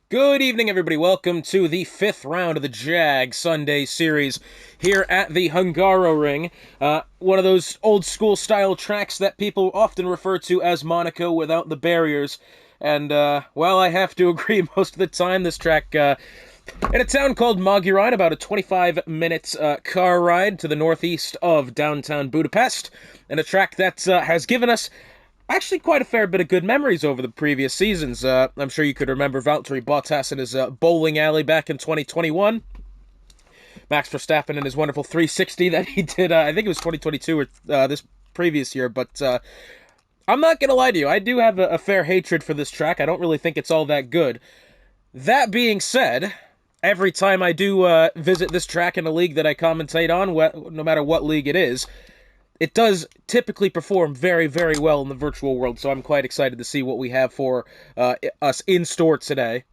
Good evening, everybody. Welcome to the fifth round of the JAG Sunday Series here at the Hungaroring. One of those old school style tracks that people often refer to as Monaco without the barriers. And, well, I have to agree most of the time. This track, in a town called Magyarán, about a 25 minutes car ride to the northeast of downtown Budapest. And a track that has given us actually quite a fair bit of good memories over the previous seasons. I'm sure you could remember Valtteri Bottas in his bowling alley back in 2021. Max Verstappen in his wonderful 360 that he did, I think it was 2022 or this previous year. But I'm not going to lie to you, I do have a fair hatred for this track. I don't really think it's all that good. That being said, every time I do visit this track in a league that I commentate on, no matter what league it is, it does typically perform very, very well in the virtual world, so I'm quite excited to see what we have for us in store today.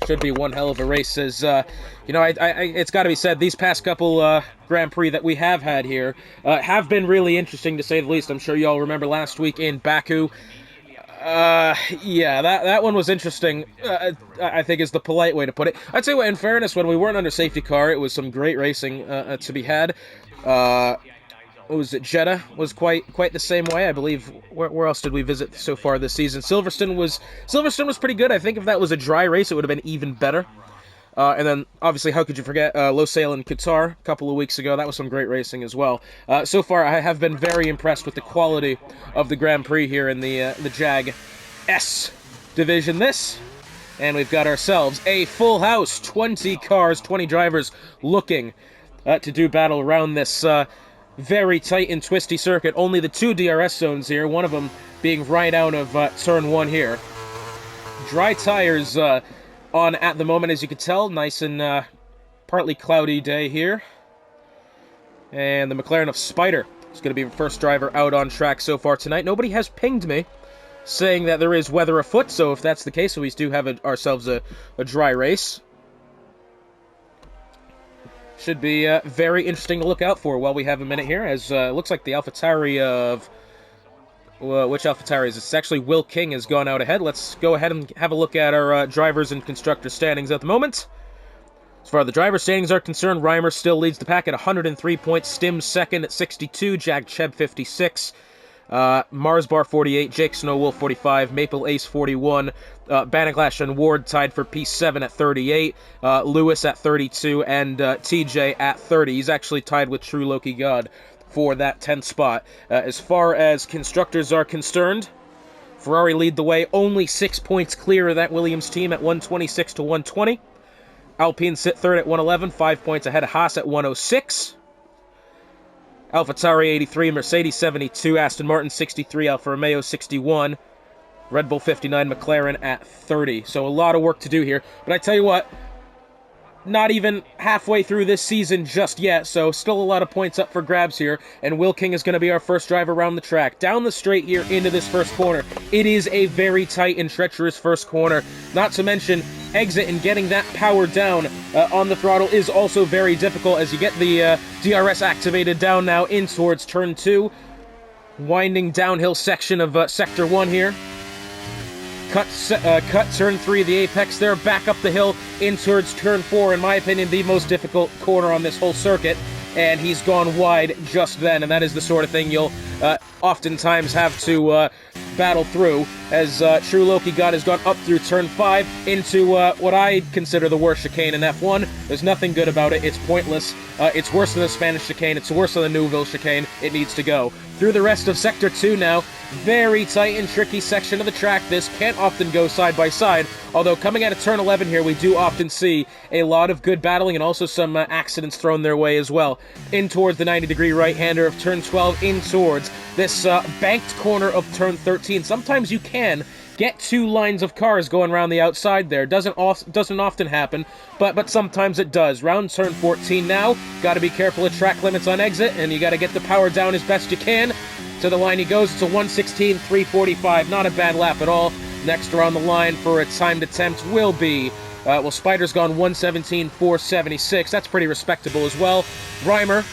Should be one hell of a race, as, it's got to be said, these past couple Grand Prix that we have had here have been really interesting, to say the least. I'm sure you all remember last week in Baku. Yeah, that one was interesting, I think is the polite way to put it. I'd say, in fairness, when we weren't under safety car, it was some great racing to be had. What was it? Jeddah was quite the same way, I believe. Where else did we visit so far this season? Silverstone was pretty good. I think if that was a dry race, it would have been even better. And then, obviously, how could you forget Losail in Qatar a couple of weeks ago? That was some great racing as well. So far, I have been very impressed with the quality of the Grand Prix here in the JAG S division. And we've got ourselves a full house, 20 cars, 20 drivers looking to do battle around this very tight and twisty circuit. Only the two DRS zones here, one of them being right out of turn 1 here. Dry tires on at the moment, as you can tell. Nice and partly cloudy day here. And the McLaren of Spider is going to be the first driver out on track so far tonight. Nobody has pinged me saying that there is weather afoot, so if that's the case, we do have ourselves a dry race. Should be very interesting to look out for while we have a minute here, as it looks like the AlphaTauri of... which AlphaTauri is this? It's actually Will King has gone out ahead. Let's go ahead and have a look at our drivers and constructor standings at the moment. As far as the driver standings are concerned, Reimer still leads the pack at 103 points, Stim second at 62, Jag Cheb 56, Marsbar 48, Jake Snowwolf 45, Maple Ace 41, Banaglash and Ward tied for P7 at 38, Lewis at 32, and TJ at 30. He's actually tied with True Loki God for that 10th spot. As far as constructors are concerned, Ferrari lead the way, only 6 points clear of that Williams team at 126 to 120. Alpine sit third at 111, 5 points ahead of Haas at 106. AlphaTauri 83, Mercedes 72, Aston Martin 63, Alfa Romeo 61, Red Bull 59, McLaren at 30. So a lot of work to do here. But I tell you what, not even halfway through this season just yet, so still a lot of points up for grabs here, and Will King is going to be our first driver around the track. Down the straight here into this first corner. It is a very tight and treacherous first corner, not to mention exit and getting that power down on the throttle is also very difficult as you get the DRS activated down now in towards turn 2. Winding downhill section of sector 1 here. Cut turn 3, the apex there, back up the hill in towards turn 4, in my opinion, the most difficult corner on this whole circuit, and he's gone wide just then, and that is the sort of thing you'll oftentimes have to battle through, as True Loki God has gone up through turn 5 into what I consider the worst chicane in F1. There's nothing good about it, it's pointless, it's worse than the Spanish chicane, it's worse than the Neuville chicane, it needs to go. Through the rest of sector 2 now, very tight and tricky section of the track. This can't often go side by side, although coming out of turn 11 here, we do often see a lot of good battling and also some accidents thrown their way as well. In towards the 90-degree right-hander of turn 12, in towards this banked corner of turn 13. Sometimes you can get two lines of cars going around the outside there. Doesn't often happen, but sometimes it does. Round turn 14 now. Got to be careful of track limits on exit, and you got to get the power down as best you can. To the line he goes. It's a 1:16.345. Not a bad lap at all. Next around the line for a timed attempt will be, Spider's gone 1:17.476. That's pretty respectable as well. Reimer,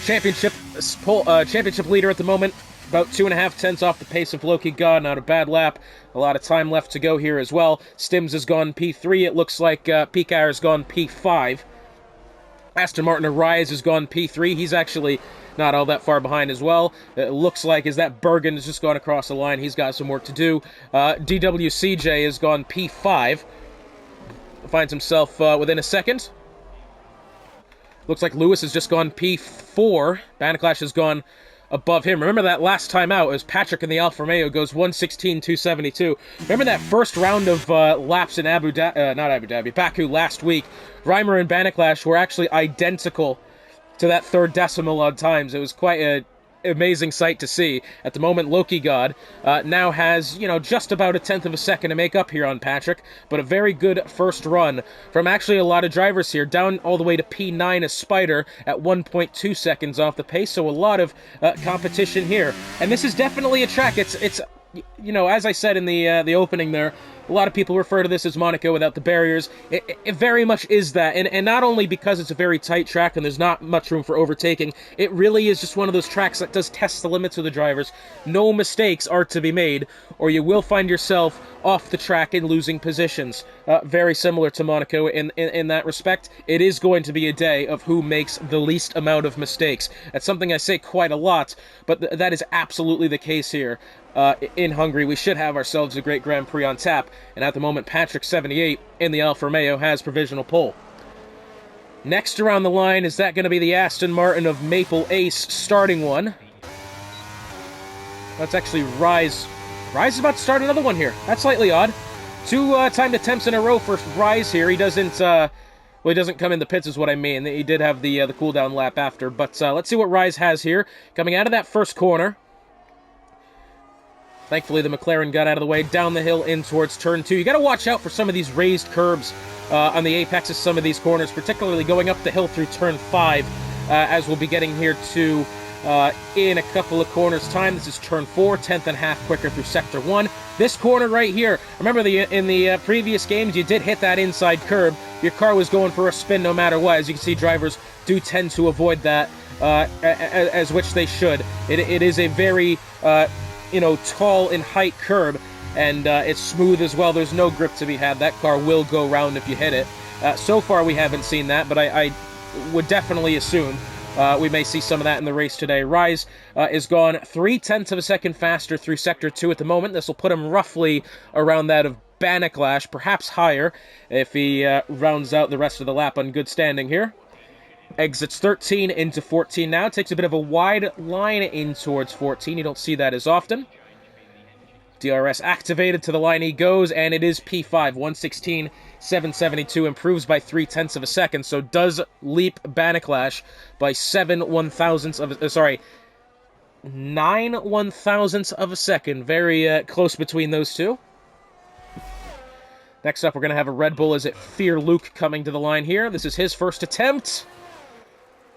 championship leader at the moment. About 2.5 tenths off the pace of Loki God. Not a bad lap. A lot of time left to go here as well. Stims has gone P3. It looks like Peak Hour has gone P5. Aston Martin Arise has gone P3. He's actually not all that far behind as well. It looks like is that Bergen has just gone across the line. He's got some work to do. DWCJ has gone P5. Finds himself within a second. Looks like Lewis has just gone P4. Banaclash has gone above him. Remember that last time out, as Patrick in the Alfa Romeo goes 1:16.272. Remember that first round of laps in Baku last week? Reimer and Banaclash were actually identical to that third decimal on times. It was quite an amazing sight to see. At the moment, Loki God now has, just about a tenth of a second to make up here on Patrick, but a very good first run from actually a lot of drivers here, down all the way to P9 as Spider at 1.2 seconds off the pace, so a lot of competition here. And this is definitely a track. It's as I said in the opening there, a lot of people refer to this as Monaco without the barriers. It very much is that, and not only because it's a very tight track and there's not much room for overtaking, it really is just one of those tracks that does test the limits of the drivers. No mistakes are to be made, or you will find yourself off the track and losing positions. Very similar to Monaco in that respect. It is going to be a day of who makes the least amount of mistakes. That's something I say quite a lot, but that is absolutely the case here. In Hungary, we should have ourselves a great Grand Prix on tap, and at the moment, Patrick 78 in the Alfa Romeo has provisional pole. Next around the line, is that going to be the Aston Martin of Maple Ace starting one? That's actually Rise. Rise is about to start another one here. That's slightly odd. Two timed attempts in a row for Rise here. He doesn't, he doesn't come in the pits is what I mean. He did have the cooldown lap after, but let's see what Rise has here. Coming out of that first corner. Thankfully, the McLaren got out of the way, down the hill in towards Turn 2. You got to watch out for some of these raised curbs on the apex of some of these corners, particularly going up the hill through Turn 5, as we'll be getting here to in a couple of corners' time. This is Turn 4, 10th and a half quicker through Sector 1. This corner right here, remember in the previous games, you did hit that inside curb. Your car was going for a spin no matter what. As you can see, drivers do tend to avoid that, as which they should. It is a very... tall in height curb, and it's smooth as well. There's no grip to be had. That car will go round if you hit it. So far, we haven't seen that, but I would definitely assume we may see some of that in the race today. Rise is gone 0.3 of a second faster through Sector 2 at the moment. This will put him roughly around that of Banaclash, perhaps higher, if he rounds out the rest of the lap on good standing here. Exits 13 into 14 now. Takes a bit of a wide line in towards 14. You don't see that as often. DRS activated, to the line he goes, and it is P5. 1:16.772. Improves by 0.3 of a second, so does leap Banaclash by 9 1,000ths of a second. Very close between those two. Next up, we're going to have a Red Bull Is It Fear Luke coming to the line here. This is his first attempt.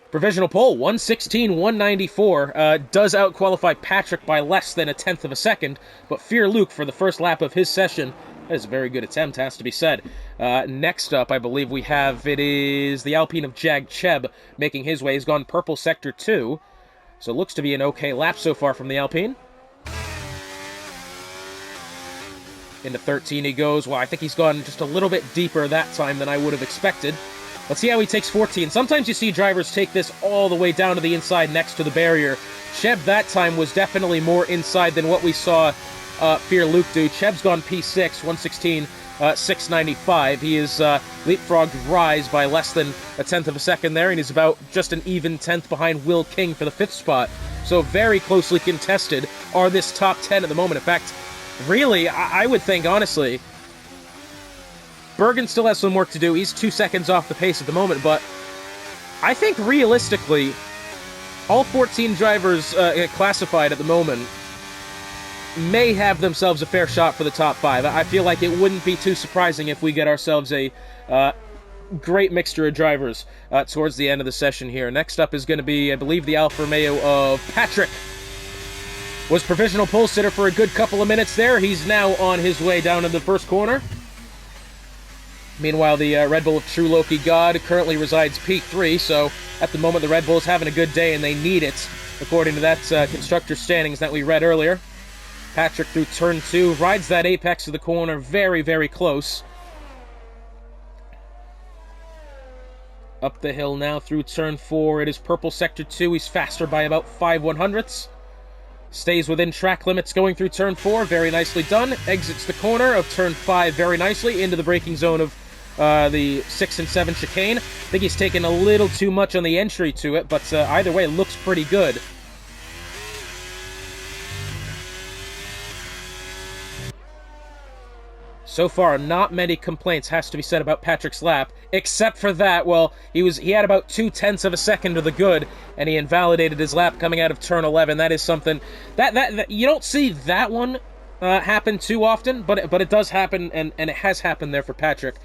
Provisional pole, 1:16.194, does out-qualify Patrick by less than a tenth of a second, but Fear Luke, for the first lap of his session, that is a very good attempt, has to be said. Next up, I believe we have, it is the Alpine of Jag Cheb making his way. He's gone purple Sector 2, so it looks to be an okay lap so far from the Alpine. Into 13 he goes. Well, I think he's gone just a little bit deeper that time than I would have expected. Let's see how he takes 14. Sometimes you see drivers take this all the way down to the inside next to the barrier. Cheb that time was definitely more inside than what we saw Fear Luke do. Cheb's gone P6, 1:16.695. He is leapfrogged Rise by less than a tenth of a second there, and he's about just an even tenth behind Will King for the 5th spot. So very closely contested are this top 10 at the moment. In fact, really, I would think, honestly, Bergen still has some work to do. He's 2 seconds off the pace at the moment, but I think realistically, all 14 drivers classified at the moment may have themselves a fair shot for the top 5. I feel like it wouldn't be too surprising if we get ourselves a great mixture of drivers towards the end of the session here. Next up is going to be, I believe, the Alfa Romeo of Patrick. Was provisional pole sitter for a good couple of minutes there. He's now on his way down in the first corner. Meanwhile, the Red Bull of True Loki God currently resides P3, so at the moment the Red Bull's having a good day and they need it according to that constructor standings that we read earlier. Patrick through turn 2, rides that apex of the corner very, very close. Up the hill now through turn 4. It is purple sector 2. He's faster by about 5/100ths. Stays within track limits going through turn 4. Very nicely done. Exits the corner of turn 5 very nicely into the braking zone of the 6 and 7 chicane. I think he's taken a little too much on the entry to it, but either way, it looks pretty good. So far, not many complaints has to be said about Patrick's lap, except for that, well, he had about 0.2 of a second to the good, and he invalidated his lap coming out of turn 11. That is something that you don't see that one happen too often, but it does happen, and it has happened there for Patrick.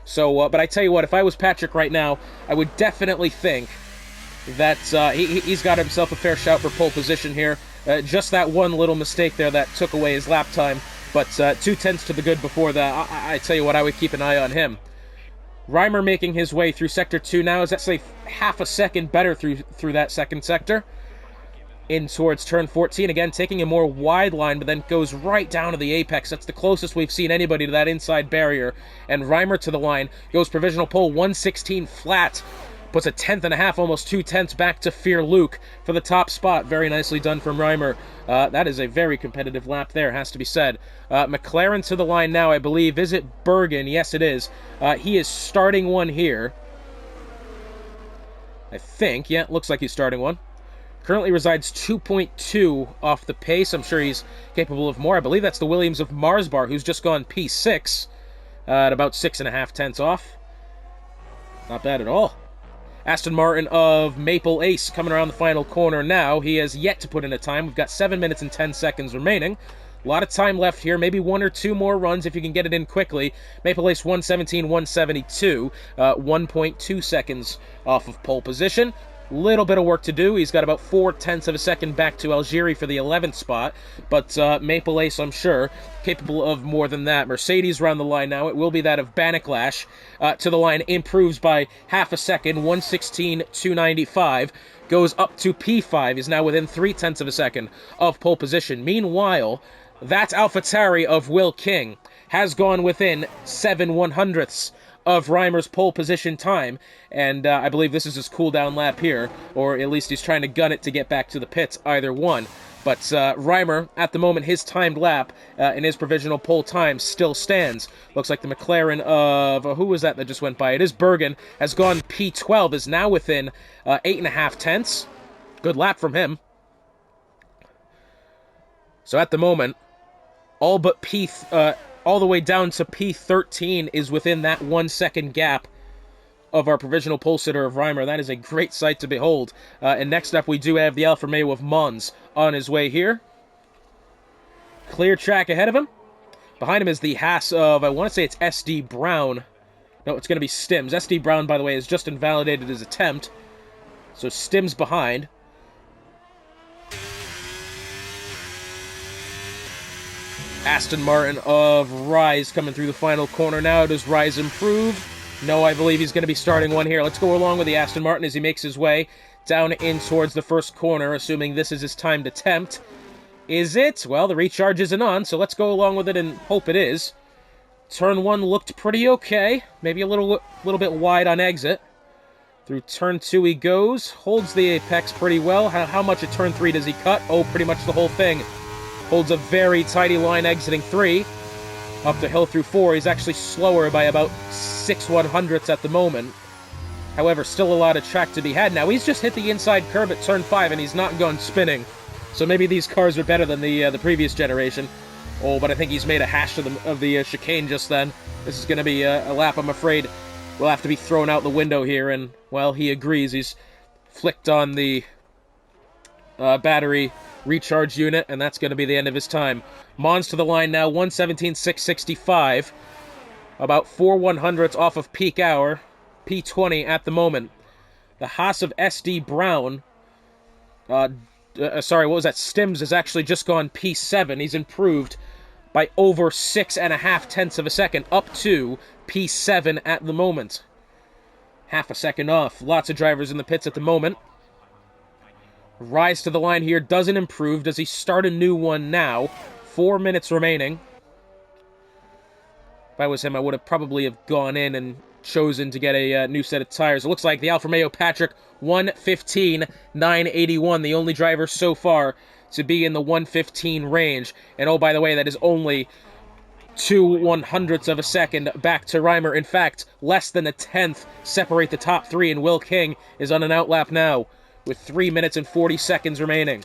So, but I tell you what, if I was Patrick right now, I would definitely think that he's got himself a fair shout for pole position here. Just that one little mistake there that took away his lap time. But 0.2 to the good before that. I tell you what, I would keep an eye on him. Reimer making his way through Sector 2 now. Is actually half a second better through that second sector. In towards turn 14. Again, taking a more wide line, but then goes right down to the apex. That's the closest we've seen anybody to that inside barrier. And Reimer to the line. Goes provisional pole 116 flat. Puts a 1/10.5, almost 0.2 back to Fear Luke for the top spot. Very nicely done from Reimer. That is a very competitive lap there, has to be said. McLaren to the line now, I believe. Is it Bergen? Yes, it is. He is starting one here. I think. Yeah, looks like he's starting one. Currently resides 2.2 off the pace. I'm sure he's capable of more. I believe that's the Williams of Marsbar, who's just gone P6 at about 6.5 off. Not bad at all. Aston Martin of Maple Ace coming around the final corner now. He has yet to put in a time. We've got 7 minutes and 10 seconds remaining. A lot of time left here. Maybe 1 or 2 more runs if you can get it in quickly. Maple Ace 117, 172. 1.2 seconds off of pole position. Little bit of work to do. He's got about 0.4 of a second back to Algieri for the 11th spot. But Maple Ace, I'm sure, capable of more than that. Mercedes around the line now. It will be that of Baniklash. To the line, improves by half a second. 116, 295. Goes up to P5. Is now within 0.3 of a second of pole position. Meanwhile, that AlphaTauri of Will King has gone within 7/100ths of Reimer's pole position time, and I believe this is his cool-down lap here, or at least he's trying to gun it to get back to the pits, either one. But Reimer, at the moment, his timed lap and his provisional pole time still stands. Looks like the McLaren of, who was that just went by? It is Bergen, has gone P12, is now within 8.5. Good lap from him. So at the moment, all but all the way down to P13 is within that 1 second gap of our provisional pole sitter of Reimer. That is a great sight to behold. And next up, we do have the Alfa Romeo of Mons on his way here. Clear track ahead of him. Behind him is the Haas of, I want to say it's SD Brown. No, it's going to be Stims. SD Brown, by the way, has just invalidated his attempt. So Stims behind. Aston Martin of Rise coming through the final corner now. Does Rise improve? No, I believe he's going to be starting one here. Let's go along with the Aston Martin as he makes his way down in towards the first corner, assuming this is his timed attempt. Is it? Well, the recharge isn't on, so let's go along with it and hope it is. Turn 1 looked pretty okay. Maybe a little bit wide on exit. Through turn 2 he goes. Holds the apex pretty well. How much at turn 3 does he cut? Oh, pretty much the whole thing. Holds a very tidy line exiting 3. Up the hill through 4. He's actually slower by about 6/100ths at the moment. However, still a lot of track to be had. Now, he's just hit the inside curve at turn 5, and he's not gone spinning. So maybe these cars are better than the previous generation. Oh, but I think he's made a hash of the chicane just then. This is going to be a lap, I'm afraid, will have to be thrown out the window here. And, well, he agrees. He's flicked on the battery recharge unit, and that's going to be the end of his time. Mons to the line now, 117.665. About 4/100ths off of peak hour. P20 at the moment. The Haas of SD Brown, sorry, what was that? Stims has actually just gone P7. He's improved by over 6.5 of a second, up to P7 at the moment. Half a second off. Lots of drivers in the pits at the moment. Rise to the line here, doesn't improve. Does he start a new one now? 4 minutes remaining. If I was him, I would have probably have gone in and chosen to get a new set of tires. It looks like the Alfa Romeo Patrick 1:15.981, the only driver so far to be in the 1:15 range. And oh, by the way, that is only 2/100ths of a second back to Reimer. In fact, less than a tenth separate the top three, and Will King is on an outlap now with 3 minutes and 40 seconds remaining.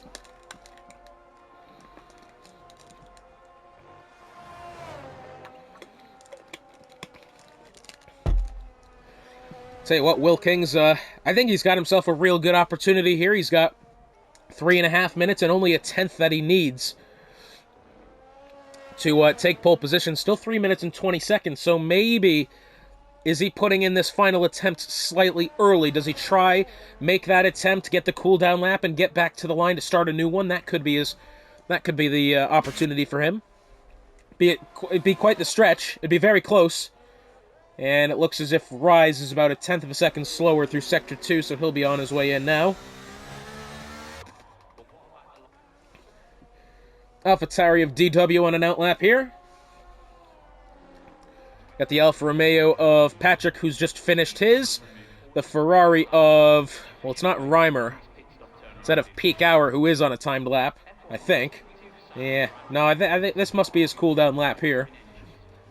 Tell you what, Will King's, I think he's got himself a real good opportunity here. He's got 3.5 minutes and only a tenth that he needs to take pole position. Still 3 minutes and 20 seconds, so maybe is he putting in this final attempt slightly early? Does he try, make that attempt, get the cool-down lap, and get back to the line to start a new one? That could be the opportunity for him. It'd be quite the stretch. It'd be very close. And it looks as if Rise is about a tenth of a second slower through Sector 2, so he'll be on his way in now. AlphaTauri of DW on an outlap here. Got the Alfa Romeo of Patrick, who's just finished his. The Ferrari of... well, it's not Reimer. It's that of Peak Hour, who is on a timed lap, I think. Yeah, no, I think this must be his cool-down lap here.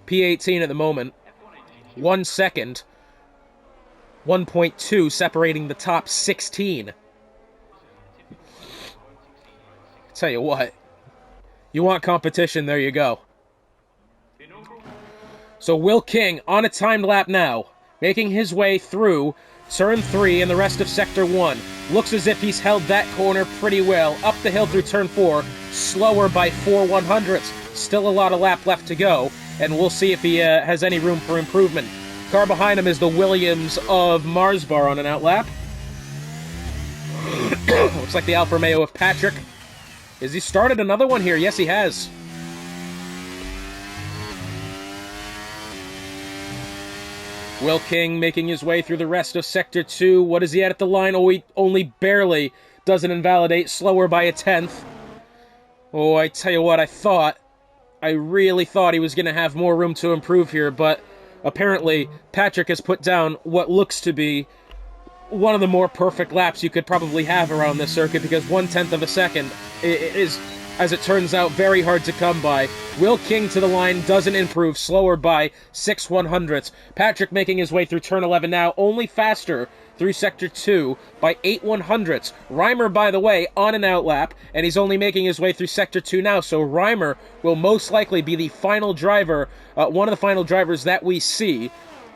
P18 at the moment. 1 second. 1.2 separating the top 16. Tell you what. You want competition, there you go. So Will King on a timed lap now, making his way through Turn 3 and the rest of Sector 1. Looks as if he's held that corner pretty well. Up the hill through Turn 4, slower by 4/100ths. Still a lot of lap left to go, and we'll see if he has any room for improvement. Car behind him is the Williams of Marsbar on an outlap. Looks like the Alfa Romeo of Patrick. Has he started another one here? Yes, he has. Will King making his way through the rest of Sector 2. What is he at the line? Oh, he only barely doesn't invalidate. Slower by a tenth. Oh, I tell you what, I really thought he was going to have more room to improve here, but apparently Patrick has put down what looks to be one of the more perfect laps you could probably have around this circuit, because 1/10 of a second is, as it turns out, very hard to come by. Will King to the line doesn't improve, slower by 6/100ths. Patrick making his way through Turn 11 now, only faster through Sector 2 by 8/100ths. Reimer, by the way, on an outlap, and he's only making his way through Sector 2 now, so Reimer will most likely be the final driver, one of the final drivers that we see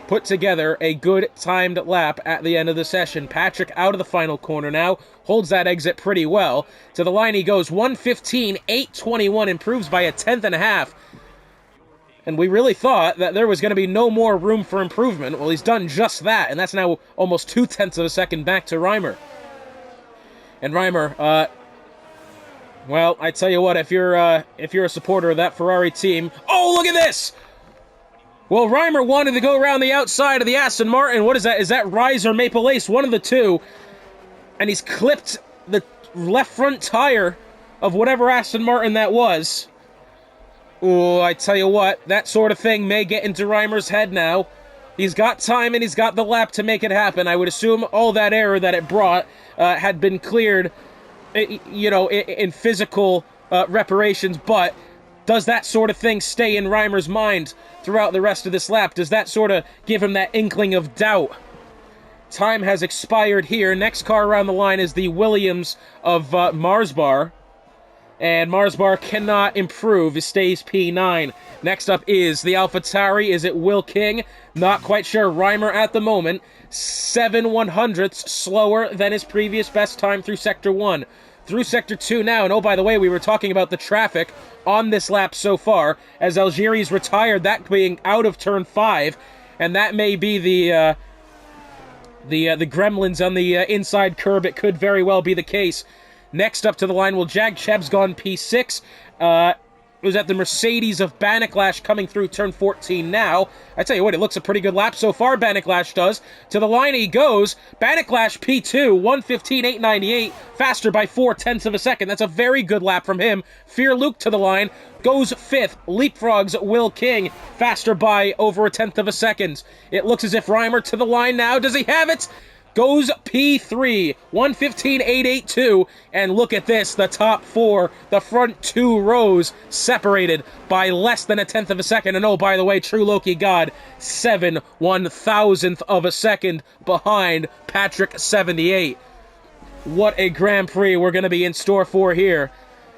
put together a good timed lap at the end of the session. Patrick out of the final corner now, holds that exit pretty well. To the line he goes, 1:15.821, improves by a tenth and a half. And we really thought that there was going to be no more room for improvement. Well, he's done just that, and that's now almost 2/10 of a second back to Reimer. And Reimer, well, I tell you what, if you're a supporter of that Ferrari team, oh, look at this! Well, Reimer wanted to go around the outside of the Aston Martin. What is that? Is that Rise or Maple Ace? One of the two. And he's clipped the left front tire of whatever Aston Martin that was. Oh, I tell you what, that sort of thing may get into Reimer's head now. He's got time and he's got the lap to make it happen. I would assume all that error that it brought had been cleared, you know, in physical reparations, but does that sort of thing stay in Reimer's mind throughout the rest of this lap? Does that sort of give him that inkling of doubt? Time has expired here. Next car around the line is the Williams of Marsbar. And Marsbar cannot improve. It stays P9. Next up is the AlphaTauri. Is it Will King? Not quite sure. Reimer at the moment, 7/100ths slower than his previous best time through Sector 1. Through Sector 2 now, and oh, by the way, we were talking about the traffic on this lap so far, as Algieri's retired, that being out of Turn 5, and that may be the gremlins on the inside curb. It could very well be the case. Next up to the line, well, Jag Cheb's gone P6. was at the Mercedes of Baniklash coming through turn 14 now. I tell you what, it looks a pretty good lap so far, Baniklash does. To the line he goes. Baniklash P2, 1:15.898, faster by 0.4 of a second. That's a very good lap from him. Fear Luke to the line, goes 5th. Leapfrogs Will King, faster by over 1/10 of a second. It looks as if Reimer to the line now. Does he have it? Goes P3, 1:15.882, and look at this, the top 4, the front 2 rows, separated by less than 1/10 of a second, and oh, by the way, True Loki God, 7/1000th of a second behind Patrick 78. What a Grand Prix we're going to be in store for here,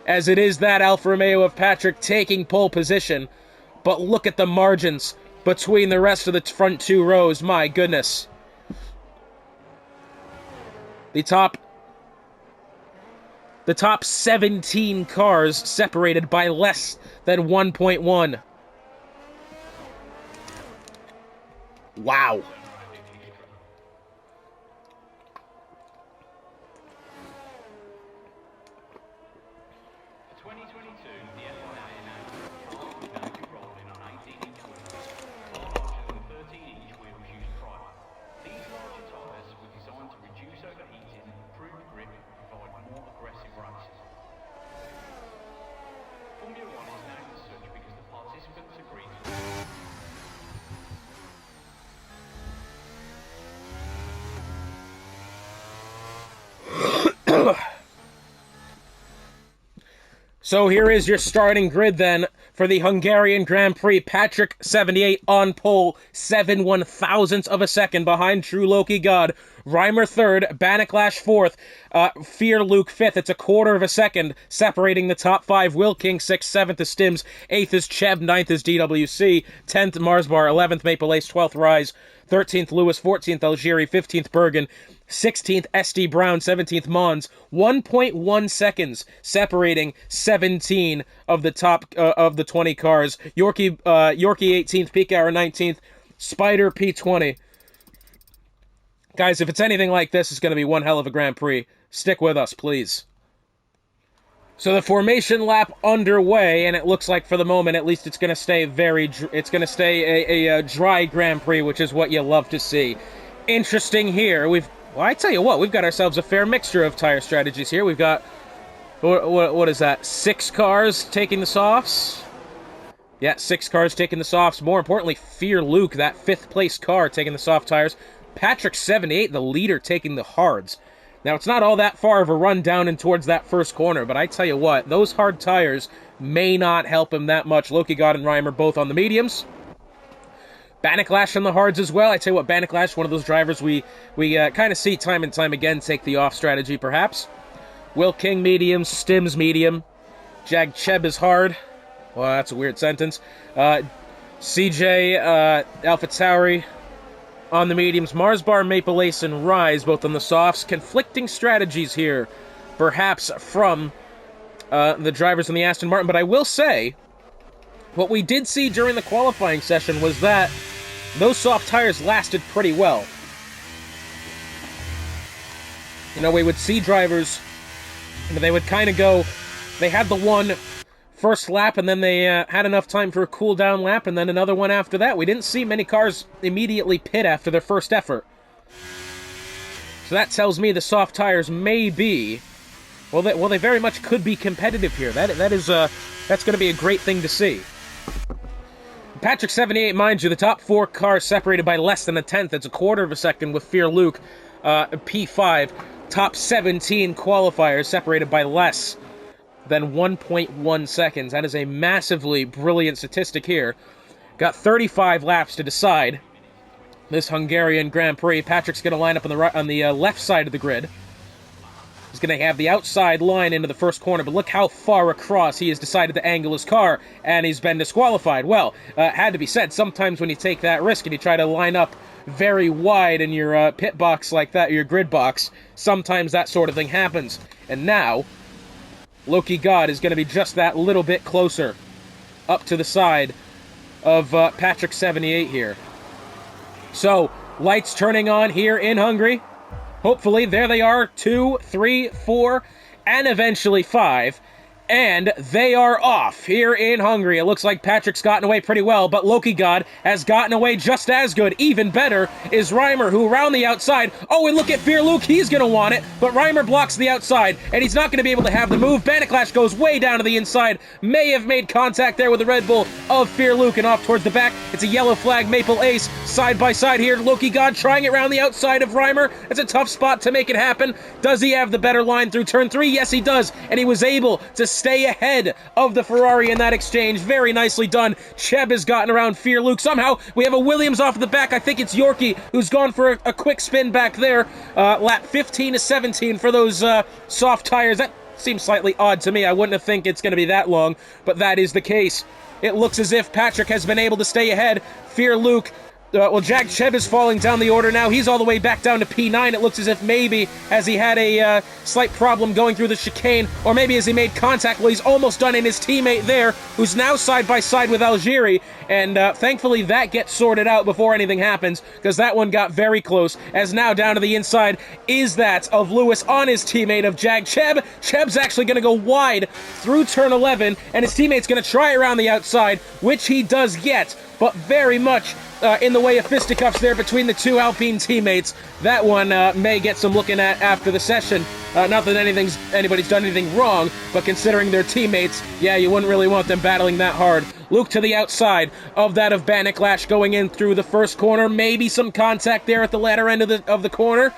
as it is that Alfa Romeo of Patrick taking pole position, but look at the margins between the rest of the front 2 rows, my goodness. The top 17 cars separated by less than 1.1. Wow. So here is your starting grid then for the Hungarian Grand Prix. Patrick 78 on pole, 7/1000th of a second behind True Loki God. Reimer 3rd, Baniklash 4th, Fear Luke 5th. It's 1/4 of a second separating the top 5. Will King 6th, 7th is Stims, 8th is Cheb, 9th is DWC, 10th Marsbar, 11th Maple Ace, 12th Rise, 13th Lewis, 14th Algieri, 15th Bergen, 16th SD Brown, 17th Mons. 1.1 seconds separating 17 of the top of the 20 cars. Yorkie 18th, Peak Hour 19th, Spider P20. Guys, if it's anything like this, it's going to be one hell of a Grand Prix. Stick with us, please. So the formation lap underway, and it looks like for the moment, at least it's going to stay a dry Grand Prix, which is what you love to see. Interesting here. Well, I tell you what, we've got ourselves a fair mixture of tire strategies here. We've got, what is that, 6 cars taking the softs? Yeah, 6 cars taking the softs. More importantly, Fear Luke, that 5th place car, taking the soft tires. Patrick 78, the leader, taking the hards. Now, it's not all that far of a run down and towards that first corner, but I tell you what, those hard tires may not help him that much. Loki God and Reimer both on the mediums. Baniklash on the hards as well. I tell you what, Baniklash, one of those drivers we kind of see time and time again take the off strategy, perhaps. Will King medium, Stims medium. Jag Cheb is hard. Well, that's a weird sentence. CJ Alpha Tauri on the mediums. Marsbar, Maple Ace, and Rise both on the softs. Conflicting strategies here, perhaps from the drivers in the Aston Martin. But I will say, what we did see during the qualifying session was that those soft tires lasted pretty well. You know, we would see drivers, they would kind of go, they had the one first lap, and then they had enough time for a cool-down lap, and then another one after that. We didn't see many cars immediately pit after their first effort. So that tells me the soft tires may be, well, they very much could be competitive here. That's going to be a great thing to see. Patrick 78, mind you, the top 4 cars separated by less than 1/10. It's 1/4 of a second with Fear Luke, P5. Top 17 qualifiers separated by less than 1.1 seconds. That is a massively brilliant statistic here. Got 35 laps to decide this Hungarian Grand Prix. Patrick's going to line up on the left side of the grid. He's going to have the outside line into the first corner, but look how far across he has decided to angle his car, and he's been disqualified. Well, had to be said, sometimes when you take that risk and you try to line up very wide in your pit box like that, your grid box, sometimes that sort of thing happens. And now, Loki God is going to be just that little bit closer up to the side of Patrick 78 here. So, lights turning on here in Hungary. Hopefully, there they are, 2, 3, 4, and eventually 5. And they are off here in Hungary. It looks like Patrick's gotten away pretty well, but Loki God has gotten away just as good. Even better is Reimer, who around the outside. Oh, and look at Fear Luke. He's going to want it, but Reimer blocks the outside, and he's not going to be able to have the move. Banaclash goes way down to the inside. May have made contact there with the Red Bull of Fear Luke and off towards the back. It's a yellow flag Maple Ace side by side here. Loki God trying it around the outside of Reimer. It's a tough spot to make it happen. Does he have the better line through turn 3? Yes, he does, and he was able to stay ahead of the Ferrari in that exchange. Very nicely done. Cheb has gotten around Fear Luke. Somehow, we have a Williams off the back. I think it's Yorkie who's gone for a quick spin back there. Lap 15 to 17 for those soft tires. That seems slightly odd to me. I wouldn't have think it's going to be that long, but that is the case. It looks as if Patrick has been able to stay ahead. Fear Luke. Well, Jag Cheb is falling down the order now. He's all the way back down to P9. It looks as if maybe has he had a slight problem going through the chicane, or maybe has he made contact? Well, he's almost done in his teammate there, who's now side by side with Algeri, and thankfully that gets sorted out before anything happens, because that one got very close, as now down to the inside is that of Lewis on his teammate of Jag Cheb. Cheb's actually going to go wide through turn 11, and his teammate's going to try around the outside, which he does get, but very much in the way of fisticuffs there between the two Alpine teammates. That one may get some looking at after the session. Not that anybody's done anything wrong, but considering their teammates, yeah, you wouldn't really want them battling that hard. Luke to the outside of that of Banaclash going in through the first corner. Maybe some contact there at the latter end of the corner.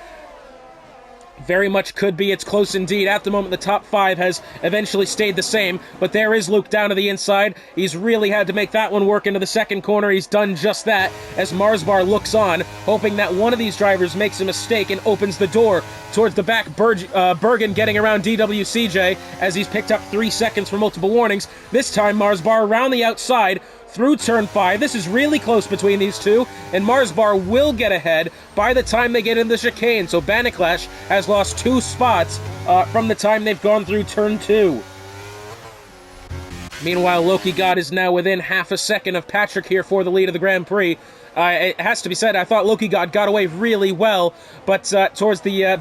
Very much could be. It's close indeed. At the moment, the top 5 has eventually stayed the same, but there is Luke down to the inside. He's really had to make that one work into the second corner. He's done just that as Marsbar looks on, hoping that one of these drivers makes a mistake and opens the door towards the back. Bergen getting around DWCJ as he's picked up 3 seconds for multiple warnings. This time, Marsbar around the outside through turn 5. This is really close between these two, and Marsbar will get ahead by the time they get in the chicane. So Banaclash has lost 2 spots from the time they've gone through turn 2. Meanwhile, Loki God is now within half a second of Patrick here for the lead of the Grand Prix. It has to be said, I thought Loki God got away really well, but towards the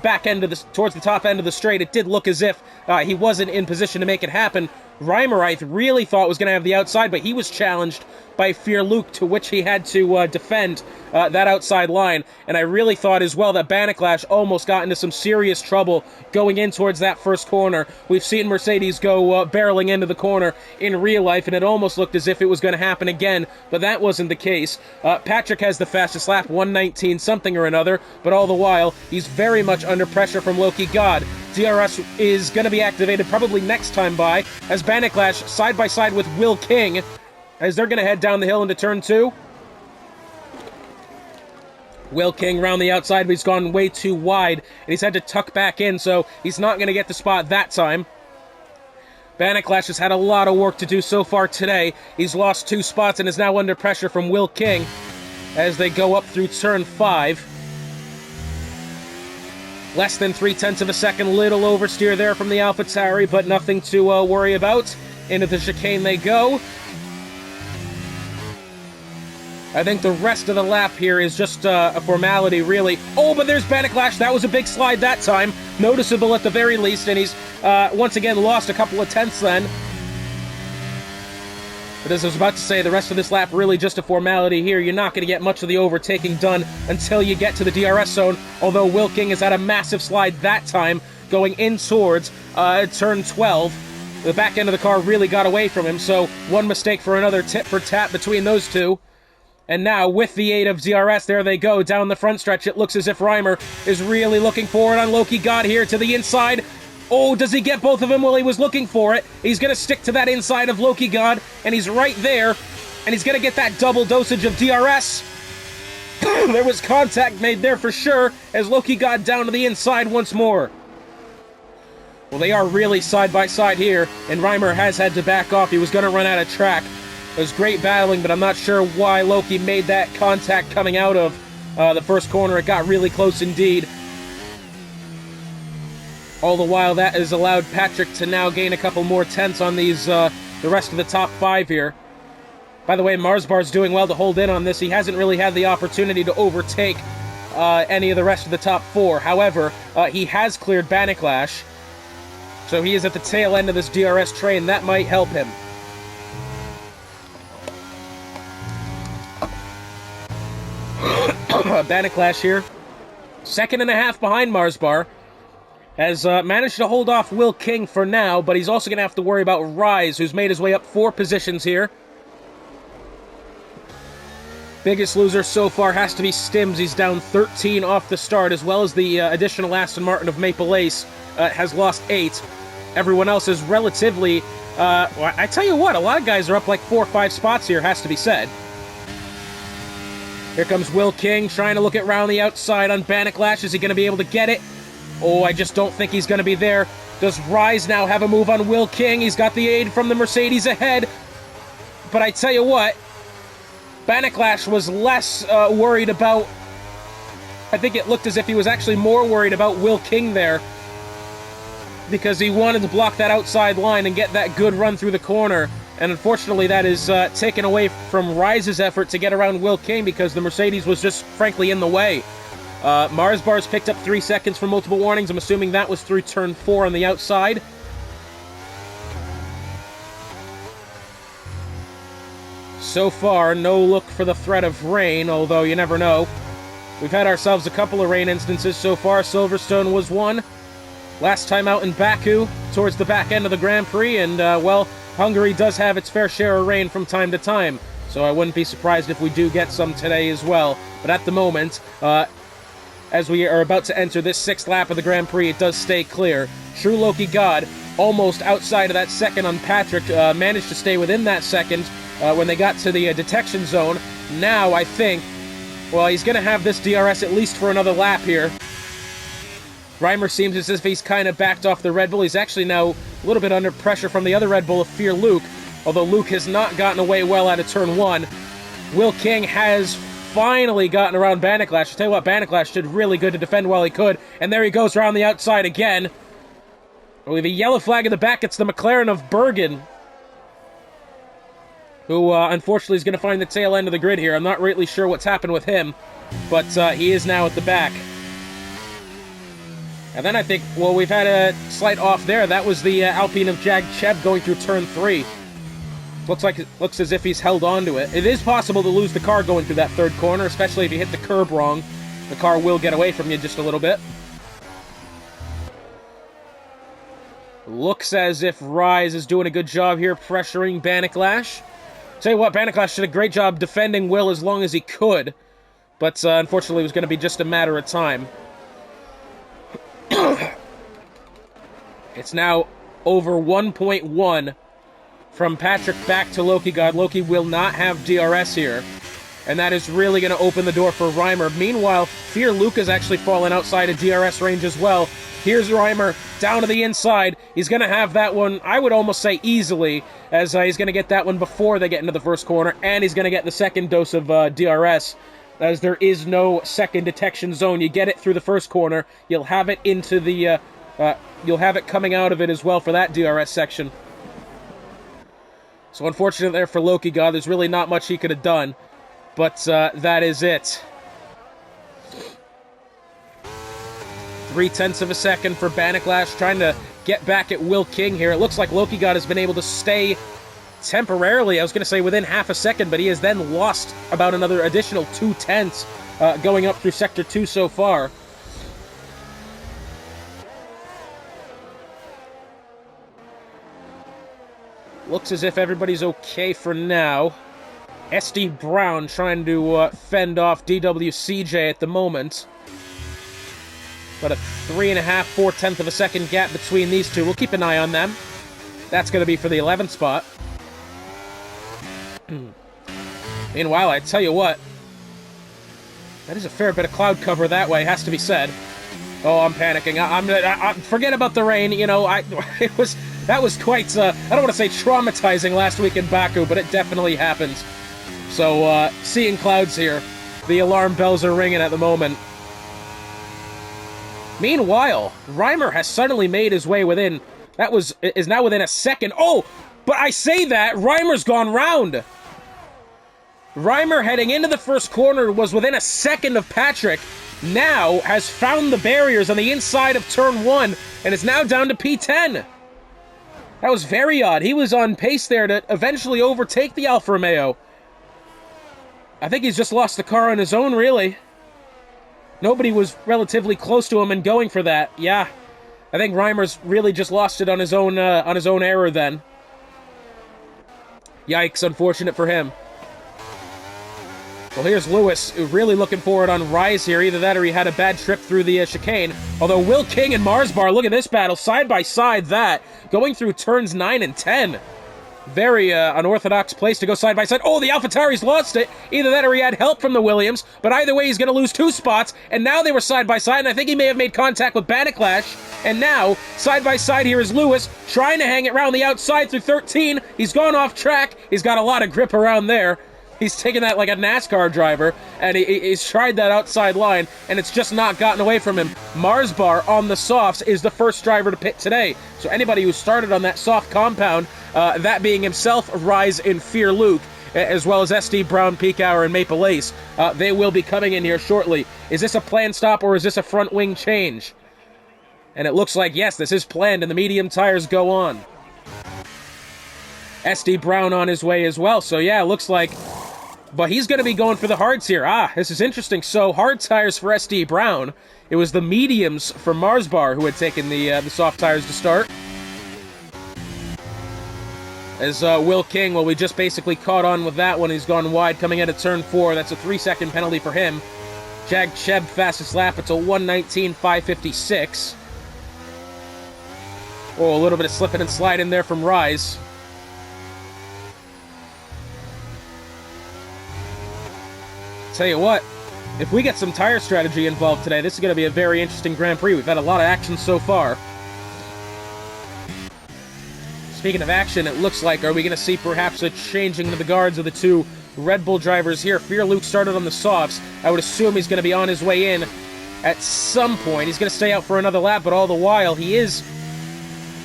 towards the top end of the straight, it did look as if he wasn't in position to make it happen. Reimer, I really thought was going to have the outside, but he was challenged by Fear Luke, to which he had to defend that outside line. And I really thought as well that Banaclash almost got into some serious trouble going in towards that first corner. We've seen Mercedes go barreling into the corner in real life, and it almost looked as if it was going to happen again, but that wasn't the case. Patrick has the fastest lap, 1:19 something or another, but all the while, he's very much under pressure from Loki God. DRS is going to be activated probably next time by, as Banaclash side by side with Will King, as they're going to head down the hill into turn 2. Will King round the outside, but he's gone way too wide, and he's had to tuck back in, so he's not going to get the spot that time. Banaclash has had a lot of work to do so far today. He's lost 2 spots and is now under pressure from Will King as they go up through turn 5. Less than 0.3 of a second, little oversteer there from the AlphaTauri, but nothing to worry about. Into the chicane they go. I think the rest of the lap here is just a formality, really. Oh, but there's Banaclash. That was a big slide that time. Noticeable at the very least, and he's once again lost a couple of tenths then. But as I was about to say, the rest of this lap really just a formality here. You're not going to get much of the overtaking done until you get to the DRS zone, although Will King has had a massive slide that time going in towards turn 12. The back end of the car really got away from him, so one mistake for another, tit for tat between those two. And now, with the aid of DRS, there they go, down the front stretch. It looks as if Reimer is really looking forward on Loki God here to the inside. Oh, does he get both of them? Well, he was looking for it. He's going to stick to that inside of Loki God, and he's right there. And he's going to get that double dosage of DRS. There was contact made there for sure, as Loki God down to the inside once more. Well, they are really side by side here, and Reimer has had to back off. He was going to run out of track. It was great battling, but I'm not sure why Loki made that contact coming out of the first corner. It got really close indeed. All the while, that has allowed Patrick to now gain a couple more tenths on these the rest of the top 5 here. By the way, Marsbar's doing well to hold in on this. He hasn't really had the opportunity to overtake any of the rest of the top 4. However, he has cleared Banaclash. So he is at the tail end of this DRS train. That might help him. Banaclash here. 2.5 behind Marsbar. Has managed to hold off Will King for now, but he's also going to have to worry about Rise, who's made his way up 4 positions here. Biggest loser so far has to be Stims. He's down 13 off the start, as well as the additional Aston Martin of Maple Ace has lost 8. Everyone else is relatively... well, I tell you what, a lot of guys are up like 4 or 5 spots here, has to be said. Here comes Will King, trying to look it around the outside on Banaclash. Is he going to be able to get it? Oh, I just don't think he's going to be there. Does Rise now have a move on Will King? He's got the aid from the Mercedes ahead. But I tell you what, Banaclash was less worried about... I think it looked as if he was actually more worried about Will King there, because he wanted to block that outside line and get that good run through the corner. And unfortunately, that is taken away from Rise's effort to get around Will King, because the Mercedes was just, frankly, in the way. Marsbar's picked up 3 seconds for multiple warnings. I'm assuming that was through turn 4 on the outside. So far, no look for the threat of rain, although you never know. We've had ourselves a couple of rain instances so far. Silverstone was one. Last time out in Baku, towards the back end of the Grand Prix, and, well, Hungary does have its fair share of rain from time to time, so I wouldn't be surprised if we do get some today as well. But at the moment, as we are about to enter this 6th lap of the Grand Prix, it does stay clear. True Loki God, almost outside of that second on Patrick, managed to stay within that second when they got to the detection zone. Now, I think, well, he's going to have this DRS at least for another lap here. Reimer seems as if he's kind of backed off the Red Bull. He's actually now a little bit under pressure from the other Red Bull of Fear Luke, although Luke has not gotten away well out of turn 1. Will King has finally gotten around Banaclash. I'll tell you what, Banaclash did really good to defend while he could, and there he goes around the outside again. With a yellow flag in the back, it's the McLaren of Bergen, who unfortunately is going to find the tail end of the grid here. I'm not really sure what's happened with him, but he is now at the back. And then I think, well, we've had a slight off there. That was the Alpine of Jag Chev going through turn 3. Looks as if he's held on to it. It is possible to lose the car going through that 3rd corner, especially if you hit the curb wrong. The car will get away from you just a little bit. Looks as if Rise is doing a good job here pressuring Banaclash. Tell you what, Banaclash did a great job defending Will as long as he could, but unfortunately it was going to be just a matter of time. It's now over 1.1 from Patrick back to Loki God. Loki will not have DRS here, and that is really going to open the door for Reimer. Meanwhile, Fear Luke has actually fallen outside of DRS range as well. Here's Reimer down to the inside. He's going to have that one, I would almost say easily, as he's going to get that one before they get into the first corner, and he's going to get the second dose of DRS, as there is no second detection zone. You get it through the first corner, you'll have it into the, you'll have it coming out of it as well for that DRS section. So unfortunate there for Loki God, there's really not much he could have done, but that is it. 0.3 of a second for Banaclash, trying to get back at Will King here. It looks like Loki God has been able to stay temporarily, I was going to say within half a second, but he has then lost about another additional 0.2 going up through Sector 2 so far. Looks as if everybody's okay for now. SD Brown trying to fend off DWCJ at the moment. But a 3.5, 0.4 of a second gap between these two. We'll keep an eye on them. That's going to be for the 11th spot. Meanwhile, I tell you what, that is a fair bit of cloud cover that way, has to be said. Oh, I'm panicking. I forget about the rain. You know, that was quite, I don't want to say traumatizing last week in Baku, but it definitely happens. So, seeing clouds here, the alarm bells are ringing at the moment. Meanwhile, Reimer has suddenly made his way within, is now within a second. Oh, but I say that, Reimer's gone round. Reimer heading into the first corner was within a second of Patrick, now has found the barriers on the inside of turn 1, and is now down to P10. That was very odd. He was on pace there to eventually overtake the Alfa Romeo. I think he's just lost the car on his own, really. Nobody was relatively close to him and going for that. Yeah, I think Reimer's really just lost it on his own error then. Yikes, unfortunate for him. Well, here's Lewis, really looking forward on Rise here. Either that or he had a bad trip through the chicane. Although Will King and Marsbar, look at this battle, side by side that, going through turns 9 and 10. Very unorthodox place to go side by side. Oh, the AlphaTauri's lost it. Either that or he had help from the Williams, but either way he's going to lose 2 spots, and now they were side by side, and I think he may have made contact with Banniclash, and now, side by side here is Lewis, trying to hang it around the outside through 13. He's gone off track. He's got a lot of grip around there. He's taken that like a NASCAR driver, and he's tried that outside line, and it's just not gotten away from him. Marsbar on the softs is the first driver to pit today. So anybody who started on that soft compound, that being himself, Rise, and Fear Luke, as well as SD Brown, Peak Hour, and Maple Ace, they will be coming in here shortly. Is this a planned stop, or is this a front wing change? And it looks like, yes, this is planned, and the medium tires go on. SD Brown on his way as well, so yeah, it looks like... But he's going to be going for the hards here. Ah, this is interesting. So, hard tires for SD Brown. It was the mediums for Marsbar who had taken the soft tires to start. As Will King, well, we just basically caught on with that one. He's gone wide coming out of turn 4. That's a 3-second penalty for him. Jag Cheb, fastest lap. It's a 1:19.556. Oh, a little bit of slipping and sliding there from Rise. Tell you what, if we get some tire strategy involved today, this is going to be a very interesting Grand Prix. We've had a lot of action so far. Speaking of action, it looks like, are we going to see perhaps a changing of the guards of the 2 Red Bull drivers here? Fear Luke started on the softs. I would assume he's going to be on his way in at some point. He's going to stay out for another lap, but all the while he is...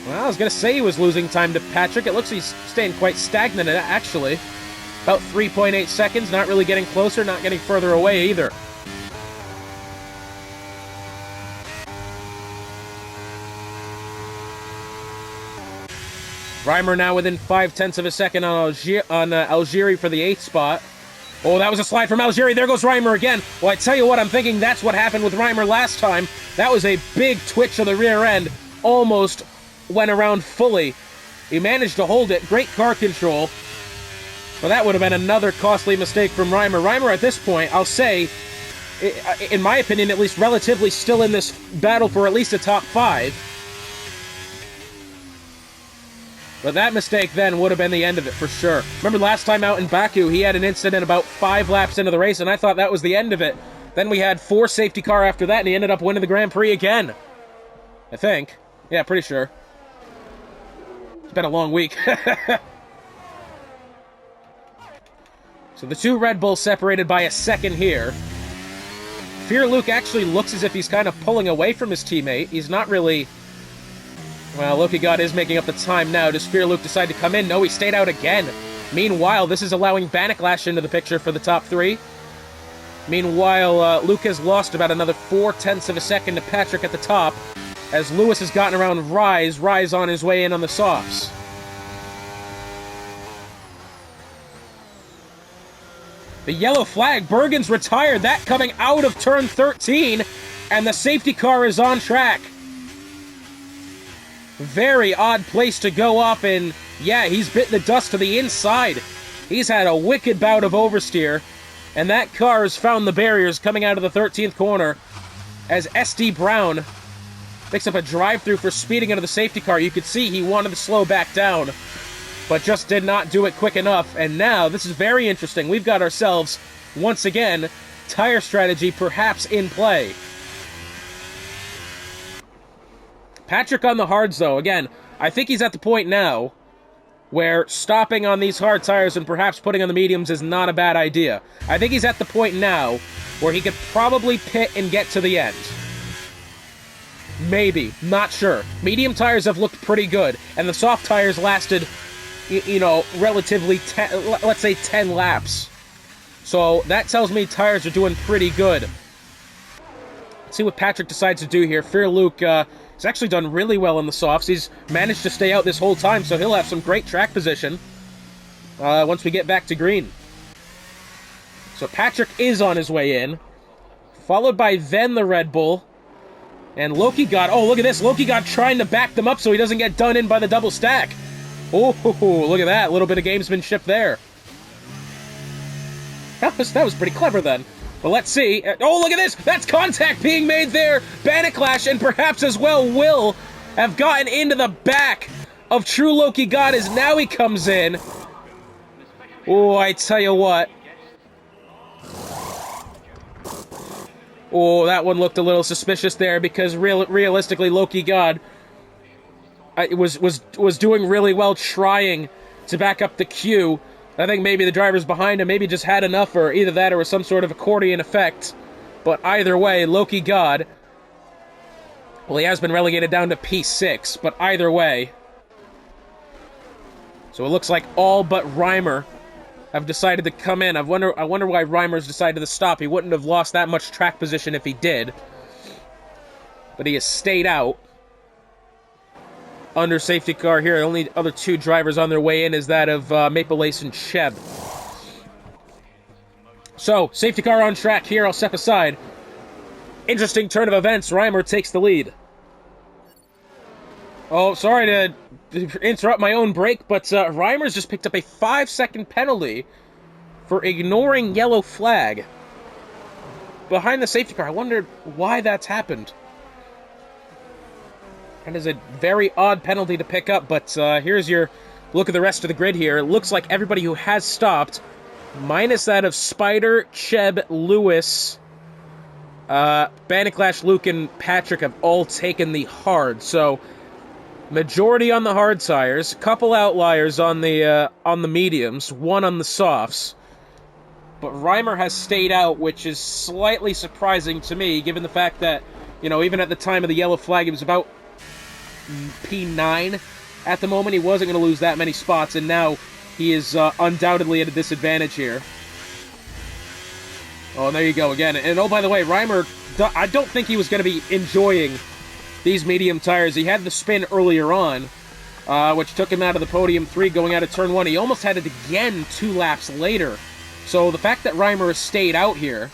Well, I was going to say he was losing time to Patrick. It looks like he's staying quite stagnant, actually. About 3.8 seconds, not really getting closer, not getting further away either. Reimer now within 0.5 of a second on Algieri for the 8th spot. Oh, that was a slide from Algieri. There goes Reimer again. Well, I tell you what, I'm thinking that's what happened with Reimer last time. That was a big twitch of the rear end. Almost went around fully. He managed to hold it. Great car control. Well, that would have been another costly mistake from Reimer. Reimer, at this point, I'll say, in my opinion, at least relatively still in this battle for at least a top 5. But that mistake then would have been the end of it for sure. Remember last time out in Baku, he had an incident about 5 laps into the race, and I thought that was the end of it. Then we had 4 safety car after that, and he ended up winning the Grand Prix again. I think. Yeah, pretty sure. It's been a long week. So the 2 Red Bulls separated by a second here. Fear Luke actually looks as if he's kind of pulling away from his teammate. He's not really... Well, Loki God is making up the time now. Does Fear Luke decide to come in? No, he stayed out again. Meanwhile, this is allowing Banniclash into the picture for the top 3. Meanwhile, Luke has lost about another 0.4 of a second to Patrick at the top, as Lewis has gotten around Rise on his way in on the softs. The yellow flag, Bergen's retired, that coming out of turn 13, and the safety car is on track. Very odd place to go up, and yeah, he's bitten the dust to the inside. He's had a wicked bout of oversteer, and that car has found the barriers coming out of the 13th corner as SD Brown picks up a drive-through for speeding into the safety car. You could see he wanted to slow back down, but just did not do it quick enough. And now, this is very interesting. We've got ourselves, once again, tire strategy perhaps in play. Patrick on the hards, though. Again, I think he's at the point now where stopping on these hard tires and perhaps putting on the mediums is not a bad idea. I think he's at the point now where he could probably pit and get to the end. Maybe. Not sure. Medium tires have looked pretty good, and the soft tires lasted, you know, relatively, let's say 10 laps. So that tells me tires are doing pretty good. Let's see what Patrick decides to do here. Fear Luke He's actually done really well in the softs. He's managed to stay out this whole time, so he'll have some great track position once we get back to green. So Patrick is on his way in, followed by then the Red Bull, and Loki God. Oh, look at this. Loki God trying to back them up so he doesn't get done in by the double stack. Oh, look at that. A little bit of gamesmanship there. That was pretty clever then. But let's see. Oh, look at this! That's contact being made there! Banaclash and perhaps as well Will have gotten into the back of True Loki God as now he comes in. Oh, I tell you what. Oh, that one looked a little suspicious there because realistically Loki God was doing really well trying to back up the queue. I think maybe the drivers behind him maybe just had enough, or either that or was some sort of accordion effect. But either way, Loki God, well, he has been relegated down to P6, but either way. So it looks like all but Reimer have decided to come in. I wonder why Reimer's decided to stop. He wouldn't have lost that much track position if he did. But he has stayed out. Under safety car here, the only other two drivers on their way in is that of Maple Lace and Cheb. So, safety car on track here, I'll step aside. Interesting turn of events, Reimer takes the lead. Oh, sorry to interrupt my own break, but Reimer's just picked up a 5-second penalty for ignoring yellow flag behind the safety car. I wondered why that's happened. That is a very odd penalty to pick up, but here's your look at the rest of the grid here. It looks like everybody who has stopped, minus that of Spider, Cheb, Lewis, Banaclash, Luke, and Patrick have all taken the hard. So, majority on the hard tires, couple outliers on the mediums, one on the softs. But Reimer has stayed out, which is slightly surprising to me, given the fact that, you know, even at the time of the yellow flag, he was about P9 at the moment. He wasn't going to lose that many spots, and now he is undoubtedly at a disadvantage here. Oh, and there you go again. And oh, by the way, Reimer, I don't think he was going to be enjoying these medium tires. He had the spin earlier on, which took him out of the podium 3 going out of turn 1. He almost had it again 2 laps later. So the fact that Reimer has stayed out here,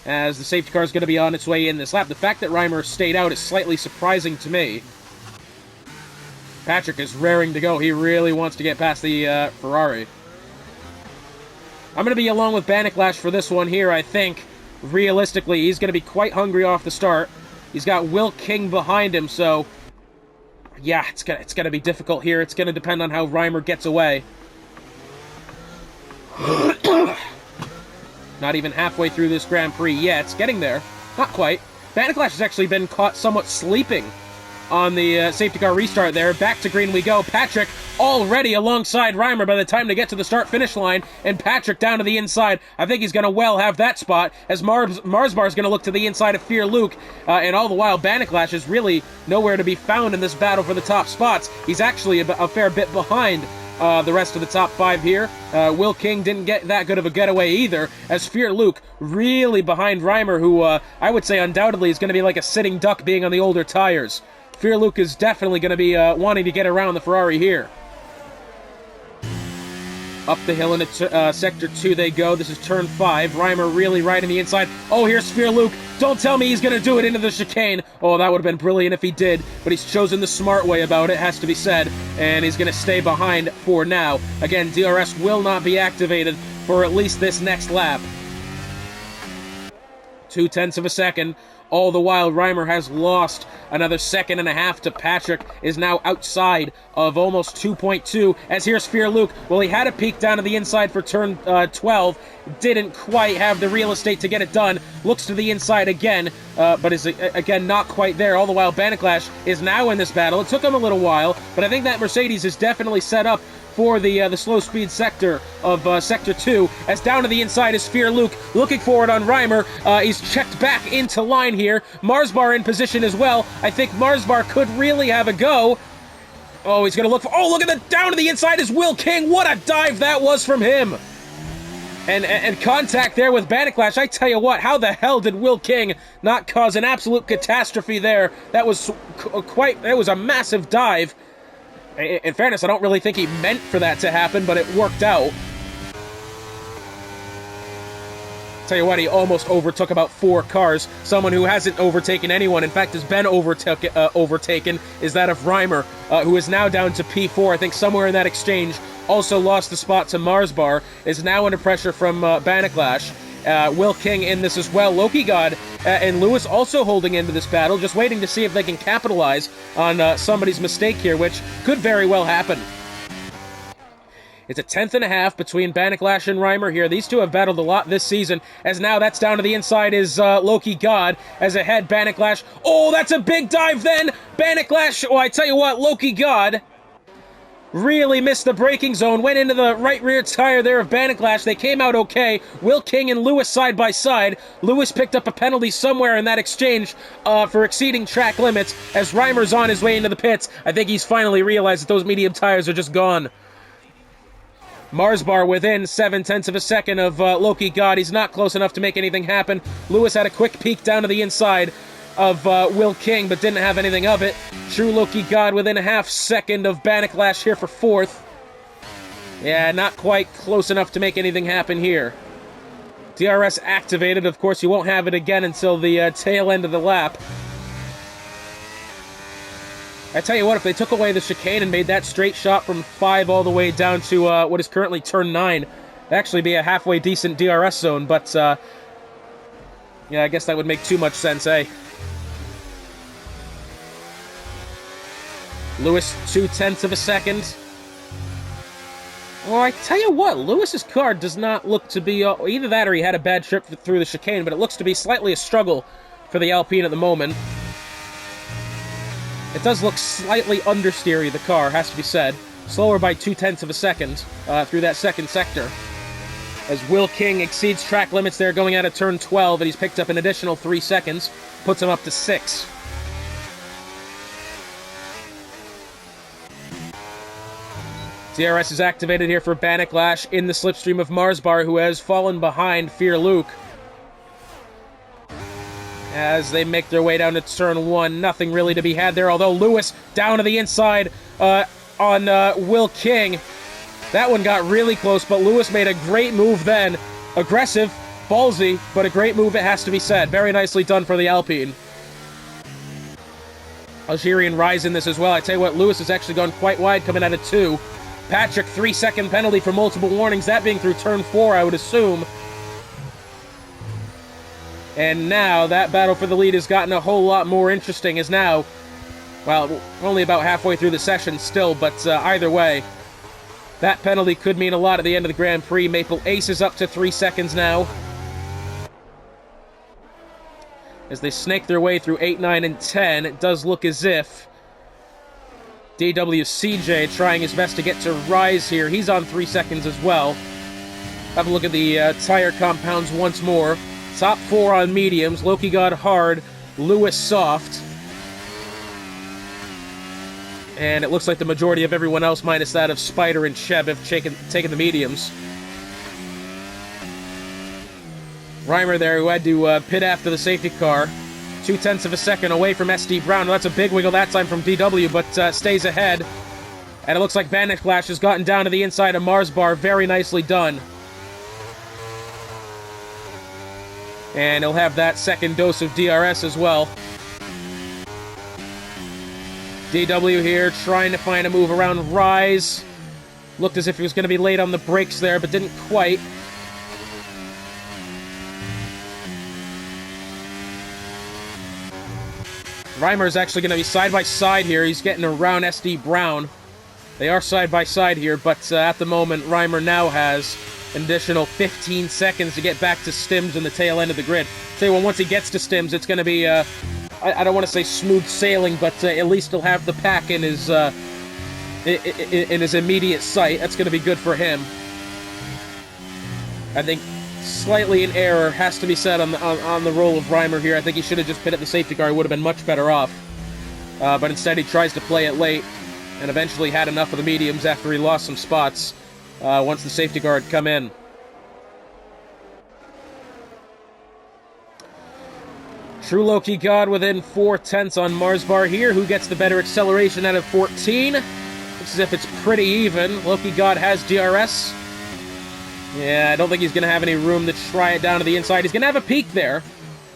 as the safety car is going to be on its way in this lap, the fact that Reimer stayed out is slightly surprising to me. Patrick is raring to go. He really wants to get past the Ferrari. I'm going to be along with Banaclash for this one here, I think. Realistically, he's going to be quite hungry off the start. He's got Will King behind him, so yeah, it's gonna be difficult here. It's going to depend on how Reimer gets away. Not even halfway through this Grand Prix yet. It's getting there. Not quite. Banaclash has actually been caught somewhat sleeping on the safety car restart there. Back to green we go. Patrick already alongside Reimer by the time to get to the start-finish line, and Patrick down to the inside. I think he's going to well have that spot, as Marsbar is going to look to the inside of Fear Luke, and all the while Banaclash is really nowhere to be found in this battle for the top spots. He's actually a fair bit behind the rest of the top 5 here. Will King didn't get that good of a getaway either, as Fear Luke really behind Reimer, who I would say undoubtedly is going to be like a sitting duck being on the older tires. Fear Luke is definitely going to be wanting to get around the Ferrari here. Up the hill into Sector 2 they go. This is Turn 5. Reimer really riding the inside. Oh, here's Fear Luke. Don't tell me he's going to do it into the chicane. Oh, that would have been brilliant if he did, but he's chosen the smart way about it, has to be said, and he's going to stay behind for now. Again, DRS will not be activated for at least this next lap. 0.2 of a second. All the while, Reimer has lost another 1.5 seconds to Patrick, is now outside of almost 2.2, as here's Fear Luke. Well, he had a peek down to the inside for turn 12, didn't quite have the real estate to get it done, looks to the inside again, but is, again, not quite there. All the while, Banaclash is now in this battle. It took him a little while, but I think that Mercedes is definitely set up for the slow-speed sector of Sector 2, as down to the inside is Fear Luke, looking forward on Reimer. He's checked back into line here. Marsbar in position as well. I think Marsbar could really have a go. Oh, he's going to look for... Oh, look at the down to the inside is Will King. What a dive that was from him. And contact there with Baniklash. I tell you what, how the hell did Will King not cause an absolute catastrophe there? That was it was a massive dive. In fairness, I don't really think he meant for that to happen, but it worked out. Tell you what, he almost overtook about 4 cars. Someone who hasn't overtaken anyone, in fact, has been overtaken, is that of Reimer, who is now down to P4. I think somewhere in that exchange, also lost the spot to Marsbar, is now under pressure from Baniklash. Will King in this as well. Loki God and Lewis also holding into this battle, just waiting to see if they can capitalize on somebody's mistake here, which could very well happen. It's a 10.5 between Baniklash and Reimer here. These two have battled a lot this season, as now that's down to the inside is Loki God, as ahead Baniklash. Oh, that's a big dive then! Baniklash, oh, I tell you what, Loki God really missed the braking zone, went into the right rear tire there of Baniklash. They came out okay. Will King and Lewis side by side. Lewis picked up a penalty somewhere in that exchange for exceeding track limits, as Reimer's on his way into the pits. I think he's finally realized that those medium tires are just gone. Marsbar within 0.7 of a second of Loki God. He's not close enough to make anything happen. Lewis had a quick peek down to the inside of Will King, but didn't have anything of it. True Loki God within a 0.5 second of Baniklash here for 4th. Yeah, not quite close enough to make anything happen here. DRS activated. Of course, you won't have it again until the tail end of the lap. I tell you what, if they took away the chicane and made that straight shot from 5 all the way down to what is currently turn 9, that'd actually be a halfway decent DRS zone, but yeah, I guess that would make too much sense, eh? Lewis, 0.2 of a second. Well, I tell you what, Lewis's car does not look to be... either that or he had a bad trip through the chicane, but it looks to be slightly a struggle for the Alpine at the moment. It does look slightly understeery, the car, has to be said. Slower by 0.2 of a second through that second sector. As Will King exceeds track limits there going out of turn 12, and he's picked up an additional 3 seconds. Puts him up to 6. DRS is activated here for Baniklash in the slipstream of Marsbar, who has fallen behind Fear Luke. As they make their way down to turn 1, nothing really to be had there, although Lewis down to the inside on Will King. That one got really close, but Lewis made a great move then. Aggressive, ballsy, but a great move, it has to be said. Very nicely done for the Alpine. Algerian rise in this as well. I tell you what, Lewis has actually gone quite wide coming out of 2. Patrick, 3-second penalty for multiple warnings, that being through turn 4, I would assume. And now, that battle for the lead has gotten a whole lot more interesting, as now, well, only about halfway through the session still, but either way, that penalty could mean a lot at the end of the Grand Prix. Maple Ace is up to 3 seconds now, as they snake their way through 8, 9, and 10. It does look as if DWCJ trying his best to get to rise here. He's on 3 seconds as well. Have a look at the tire compounds once more. Top 4 on mediums, Loki God hard, Lewis soft. And it looks like the majority of everyone else, minus that of Spider and Sheb, have taken the mediums. Reimer there, who had to pit after the safety car. 0.2 of a second away from SD Brown. Well, that's a big wiggle that time from DW, but stays ahead. And it looks like Baniklash has gotten down to the inside of Marsbar. Very nicely done. And he'll have that second dose of DRS as well. DW here trying to find a move around Rise. Looked as if he was going to be late on the brakes there, but didn't quite. Reimer's actually going to be side-by-side here. He's getting around SD Brown. They are side-by-side here, but at the moment, Reimer now has an additional 15 seconds to get back to Stims in the tail end of the grid. Say, well, once he gets to Stims, it's going to be, I don't want to say smooth sailing, but at least he'll have the pack in his immediate sight. That's going to be good for him. I think slightly in error has to be said on the role of Reimer here. I think he should have just pitted the safety car. He would have been much better off. But instead he tries to play it late and eventually had enough of the mediums after he lost some spots once the safety car had come in. True Loki God within 4/10 on Marsbar here. Who gets the better acceleration out of 14? Looks as if it's pretty even. Loki God has DRS. Yeah, I don't think he's going to have any room to try it down to the inside. He's going to have a peak there.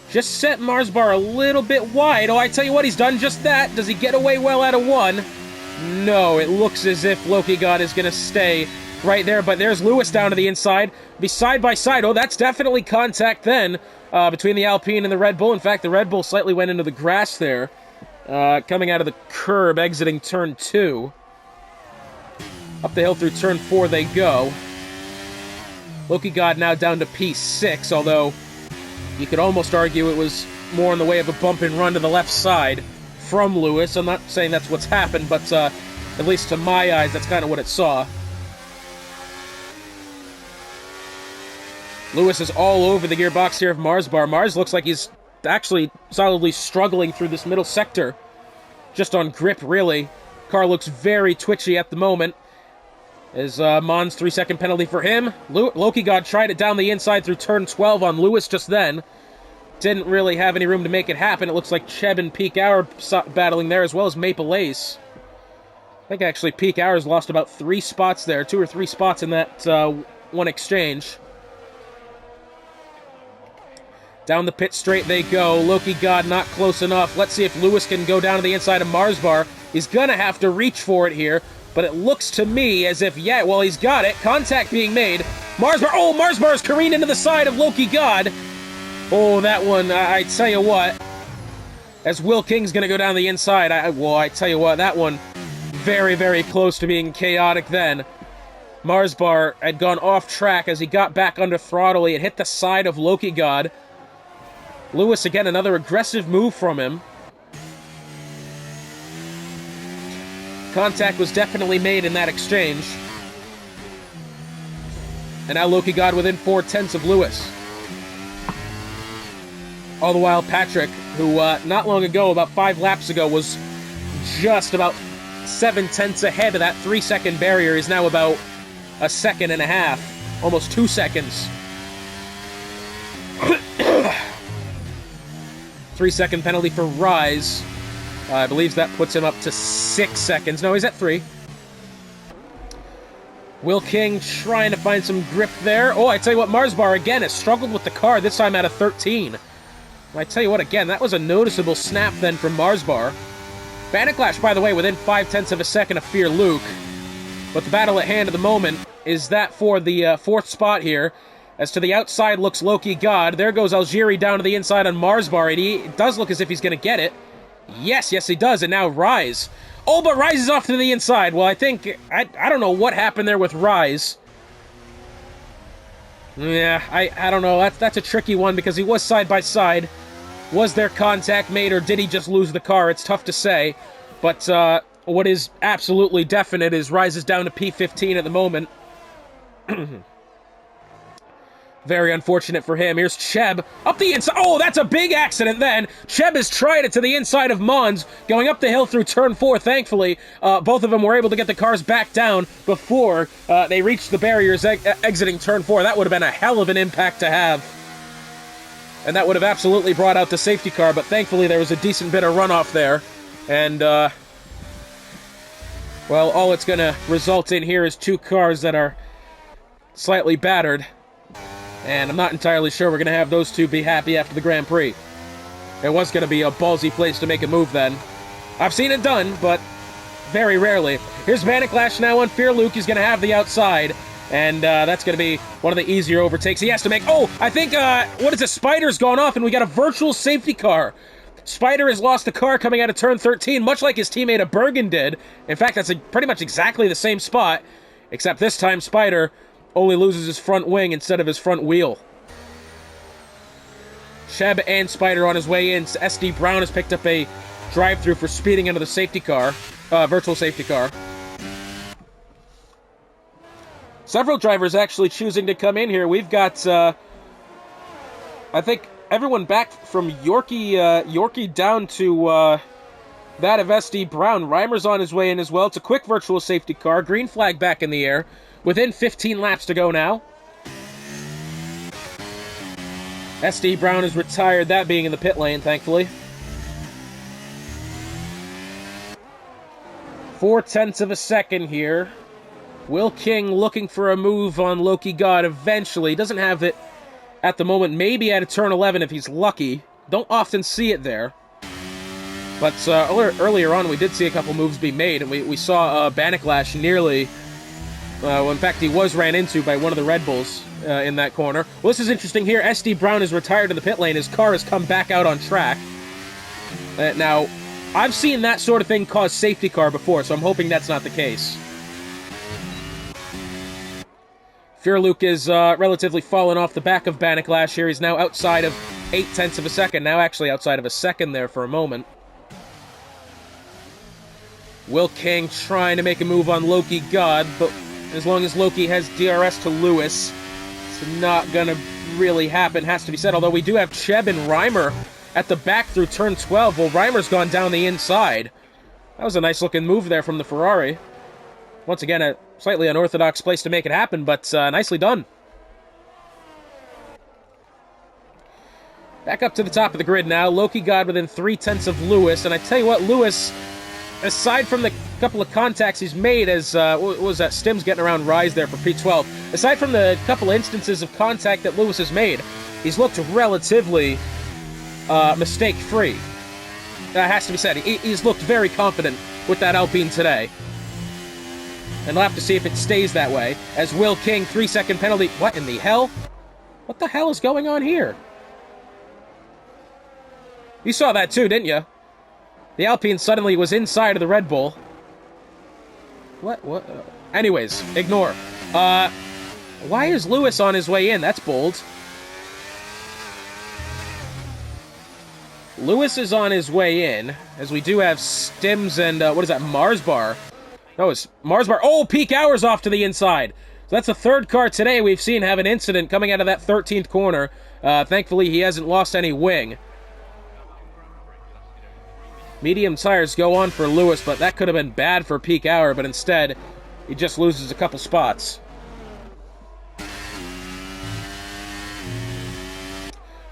Just set Marsbar a little bit wide. Oh, I tell you what, he's done just that. Does he get away well out of 1? No, it looks as if Loki God is going to stay right there. But there's Lewis down to the inside. Be side by side. Oh, that's definitely contact then between the Alpine and the Red Bull. In fact, the Red Bull slightly went into the grass there. Coming out of the curb, exiting turn 2. Up the hill through turn 4 they go. Loki God now down to P6, although you could almost argue it was more in the way of a bump and run to the left side from Lewis. I'm not saying that's what's happened, but at least to my eyes, that's kind of what it saw. Lewis is all over the gearbox here of Marsbar. Mars looks like he's actually solidly struggling through this middle sector. Just on grip, really. Car looks very twitchy at the moment. Is Mon's 3-second penalty for him. Loki God tried it down the inside through turn 12 on Lewis just then. Didn't really have any room to make it happen. It looks like Cheb and Peak Hour battling there, as well as Maple Ace. I think actually Peak Hour's lost about 3 spots there. 2 or 3 spots in that one exchange. Down the pit straight they go. Loki God not close enough. Let's see if Lewis can go down to the inside of Marsbar. He's going to have to reach for it here. But it looks to me as if, yeah, well, he's got it. Contact being made. Marsbar, oh, Marsbar's careened into the side of Loki God. Oh, that one, I tell you what. As Will King's going to go down the inside, I tell you what, that one very, very close to being chaotic then. Marsbar had gone off track as he got back under throttle. He had hit the side of Loki God. Lewis, again, another aggressive move from him. Contact was definitely made in that exchange. And now Loki God within 4/10 of Lewis. All the while, Patrick, who not long ago, about 5 laps ago, was just about 7/10 ahead of that 3-second barrier, is now about 1.5 seconds, almost 2 seconds. 3-second penalty for Rise. I believe that puts him up to 6 seconds. No, he's at 3. Will King trying to find some grip there. Oh, I tell you what, Marsbar, again, has struggled with the car, this time out of 13. I tell you what, again, that was a noticeable snap then from Marsbar. Vaniclash, by the way, within 0.5 of a second of Fear Luke. But the battle at hand at the moment is that for the 4th spot here. As to the outside looks Loki God. There goes Algieri down to the inside on Marsbar. It does look as if he's going to get it. Yes, he does, and now Rise. Oh, but Rise is off to the inside. Well, I think, I don't know what happened there with Rise. Yeah, I don't know. That's a tricky one because he was side by side. Was there contact made, or did he just lose the car? It's tough to say. But what is absolutely definite is Rise is down to P15 at the moment. Very unfortunate for him. Here's Cheb up the inside. Oh, that's a big accident then. Cheb has tried it to the inside of Mons, going up the hill through turn 4. Thankfully, both of them were able to get the cars back down before they reached the barriers exiting turn 4. That would have been a hell of an impact to have. And that would have absolutely brought out the safety car, but thankfully there was a decent bit of runoff there. And, well, all it's going to result in here is 2 cars that are slightly battered. And I'm not entirely sure we're going to have those 2 be happy after the Grand Prix. It was going to be a ballsy place to make a move then. I've seen it done, but very rarely. Here's Vaniclash now on Fear Luke. He's going to have the outside. And that's going to be one of the easier overtakes he has to make. Oh, I think, what is it? Spider's gone off, and we got a virtual safety car. Spider has lost the car coming out of turn 13, much like his teammate at Bergen did. In fact, that's pretty much exactly the same spot, except this time Spider only loses his front wing instead of his front wheel. Cheb and Spider on his way in. SD Brown has picked up a drive-through for speeding into the safety car, virtual safety car. Several drivers actually choosing to come in here. We've got, I think, everyone back from Yorkie down to that of SD Brown. Reimer's on his way in as well. It's a quick virtual safety car. Green flag back in the air. Within 15 laps to go now. SD Brown is retired, that being in the pit lane, thankfully. 0.4 of a second here. Will King looking for a move on Loki God eventually. Doesn't have it at the moment. Maybe at a turn 11 if he's lucky. Don't often see it there. But earlier on, we did see a couple moves be made, and we saw Baniklash nearly... well, in fact, he was ran into by one of the Red Bulls in that corner. Well, this is interesting here. SD Brown is retired in the pit lane. His car has come back out on track. Now, I've seen that sort of thing cause safety car before, so I'm hoping that's not the case. Fearluke is relatively fallen off the back of Baniklash here. He's now outside of 0.8 of a second. Now actually outside of a second there for a moment. Will King trying to make a move on Loki God, but as long as Loki has DRS to Lewis, it's not going to really happen, has to be said. Although we do have Cheb and Reimer at the back through turn 12. Well, Reimer's gone down the inside. That was a nice-looking move there from the Ferrari. Once again, a slightly unorthodox place to make it happen, but nicely done. Back up to the top of the grid now. Loki God within 0.3 of Lewis, and I tell you what, Lewis... aside from the couple of contacts he's made as, what was that, Stims getting around Rise there for P12, aside from the couple instances of contact that Lewis has made, he's looked relatively mistake-free. That has to be said. He's looked very confident with that Alpine today. And we'll have to see if it stays that way, as Will King, 3-second penalty. What in the hell? What the hell is going on here? You saw that too, didn't you? The Alpine suddenly was inside of the Red Bull. What? Anyways, ignore. Why is Lewis on his way in? That's bold. Lewis is on his way in, as we do have Stims and, what is that, Marsbar? No, it's Marsbar. Oh, peak hours off to the inside. So that's the third car today we've seen have an incident coming out of that 13th corner. Thankfully, he hasn't lost any wing. Medium tires go on for Lewis, but that could have been bad for peak hour, but instead, he just loses a couple spots.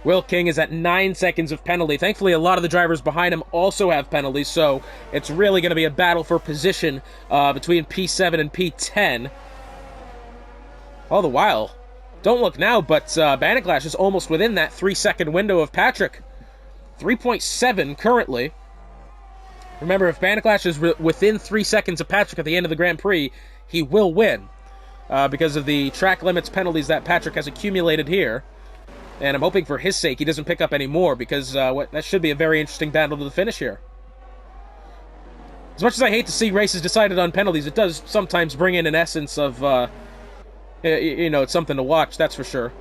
Will King is at 9 seconds of penalty. Thankfully, a lot of the drivers behind him also have penalties, so it's really going to be a battle for position between P7 and P10. All the while, don't look now, but Baniklash is almost within that 3-second window of Patrick. 3.7 currently. Remember, if Baniklash is within 3 seconds of Patrick at the end of the Grand Prix, he will win because of the track limits penalties that Patrick has accumulated here. And I'm hoping for his sake he doesn't pick up any more, because that should be a very interesting battle to the finish here. As much as I hate to see races decided on penalties, it does sometimes bring in an essence of, it's something to watch, that's for sure.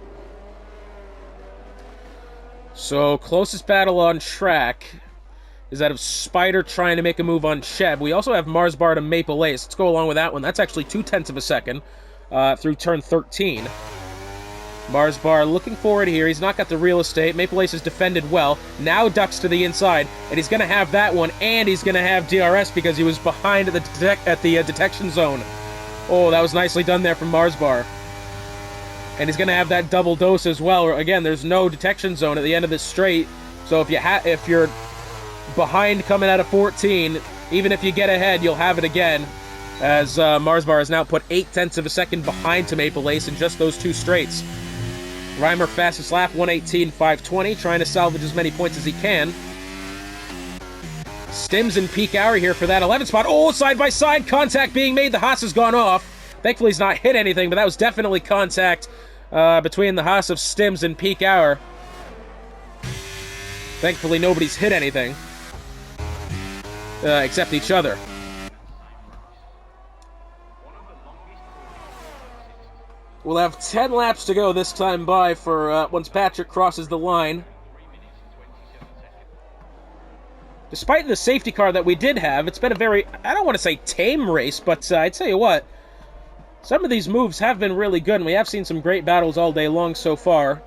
So, closest battle on track is that of Spider trying to make a move on Cheb. We also have Marsbar to Maple Ace. Let's go along with that one. That's actually 0.2 of a second through turn 13. Marsbar looking forward here. He's not got the real estate. Maple Ace has defended well. Now ducks to the inside, and he's going to have that one, and he's going to have DRS because he was behind at the detection zone. Oh, that was nicely done there from Marsbar. And he's going to have that double dose as well. Again, there's no detection zone at the end of this straight, so if you're behind coming out of 14, even if you get ahead, you'll have it again, as Marsbar has now put 0.8 of a second behind to Maple Ace in just those two straights. Reimer fastest lap, 1:18.520, trying to salvage as many points as he can. Stims in peak hour here for that 11th spot. Oh, side-by-side contact being made. The Haas has gone off. Thankfully, he's not hit anything, but that was definitely contact between the Haas of Stims and peak hour. Thankfully, nobody's hit anything except each other. We'll have 10 laps to go this time by for once Patrick crosses the line. Despite the safety car that we did have, it's been a very, I don't want to say tame race, but I tell you what, some of these moves have been really good, and we have seen some great battles all day long so far.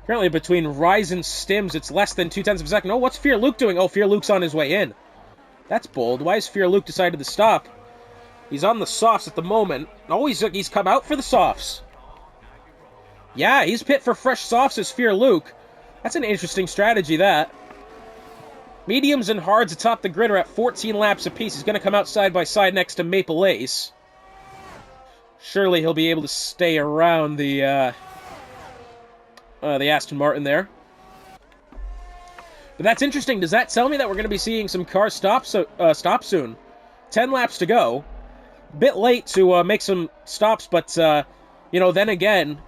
Apparently between Rise and Stims, it's less than 0.2 of a second. Oh, what's Fear Luke doing? Oh, Fear Luke's on his way in. That's bold. Why has Fear Luke decided to stop? He's on the softs at the moment. Oh, he's come out for the softs. Yeah, he's pit for fresh softs as Fear Luke. That's an interesting strategy, that. Mediums and hards atop the grid are at 14 laps apiece. He's going to come out side by side next to Maple Ace. Surely he'll be able to stay around the Aston Martin there. But that's interesting. Does that tell me that we're going to be seeing some cars stop soon? 10 laps to go. Bit late to make some stops, but, you know, then again,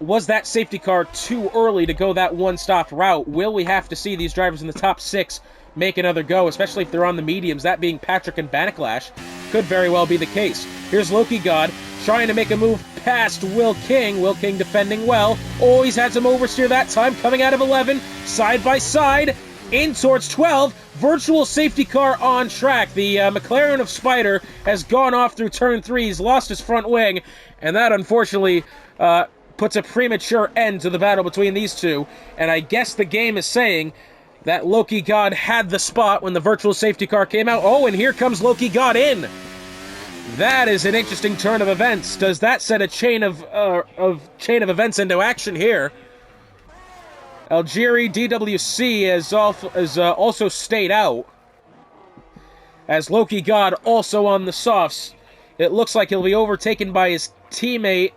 was that safety car too early to go that one-stop route? Will we have to see these drivers in the top 6 make another go, especially if they're on the mediums, that being Patrick and Banniclash? Could very well be the case. Here's Loki God trying to make a move past Will King. Will King defending well. Oh, he's had some oversteer that time, coming out of 11, side by side, in towards 12. Virtual safety car on track. The McLaren of Spider has gone off through turn 3. He's lost his front wing, and that unfortunately puts a premature end to the battle between these two. And I guess the game is saying that Loki God had the spot when the virtual safety car came out. Oh, and here comes Loki God in. That is an interesting turn of events. Does that set a chain of events into action here? Algeri DWC has also stayed out. As Loki God also on the softs. It looks like he'll be overtaken by his teammate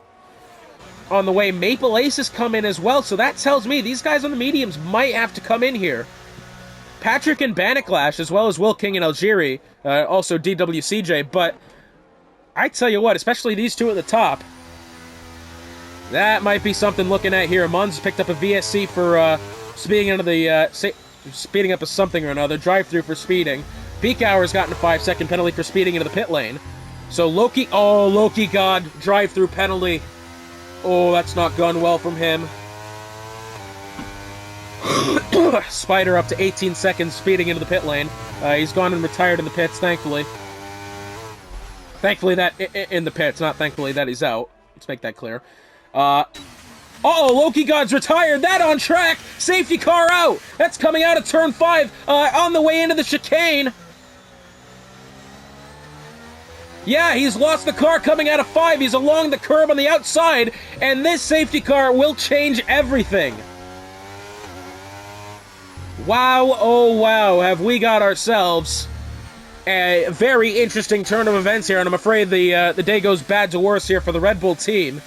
on the way. Maple Ace has come in as well, so that tells me these guys on the mediums might have to come in here. Patrick and Banniclash, as well as Will King and Algeri, also DWCJ, but I tell you what, especially these two at the top, that might be something looking at here. Munz picked up a VSC for speeding into the speeding up a something or another, drive-through for speeding. Peak Hour's gotten a 5-second penalty for speeding into the pit lane. So Loki God, drive-through penalty. Oh, that's not gone well from him. Spider up to 18 seconds speeding into the pit lane. He's gone and retired in the pits, thankfully. Thankfully that in the pits, not thankfully that he's out. Let's make that clear. Loki God's retired. That on track. Safety car out. That's coming out of turn 5 on the way into the chicane. Yeah, he's lost the car coming out of 5. He's along the curb on the outside, and this safety car will change everything. Wow, oh wow, have we got ourselves a very interesting turn of events here, and I'm afraid the day goes bad to worse here for the Red Bull team.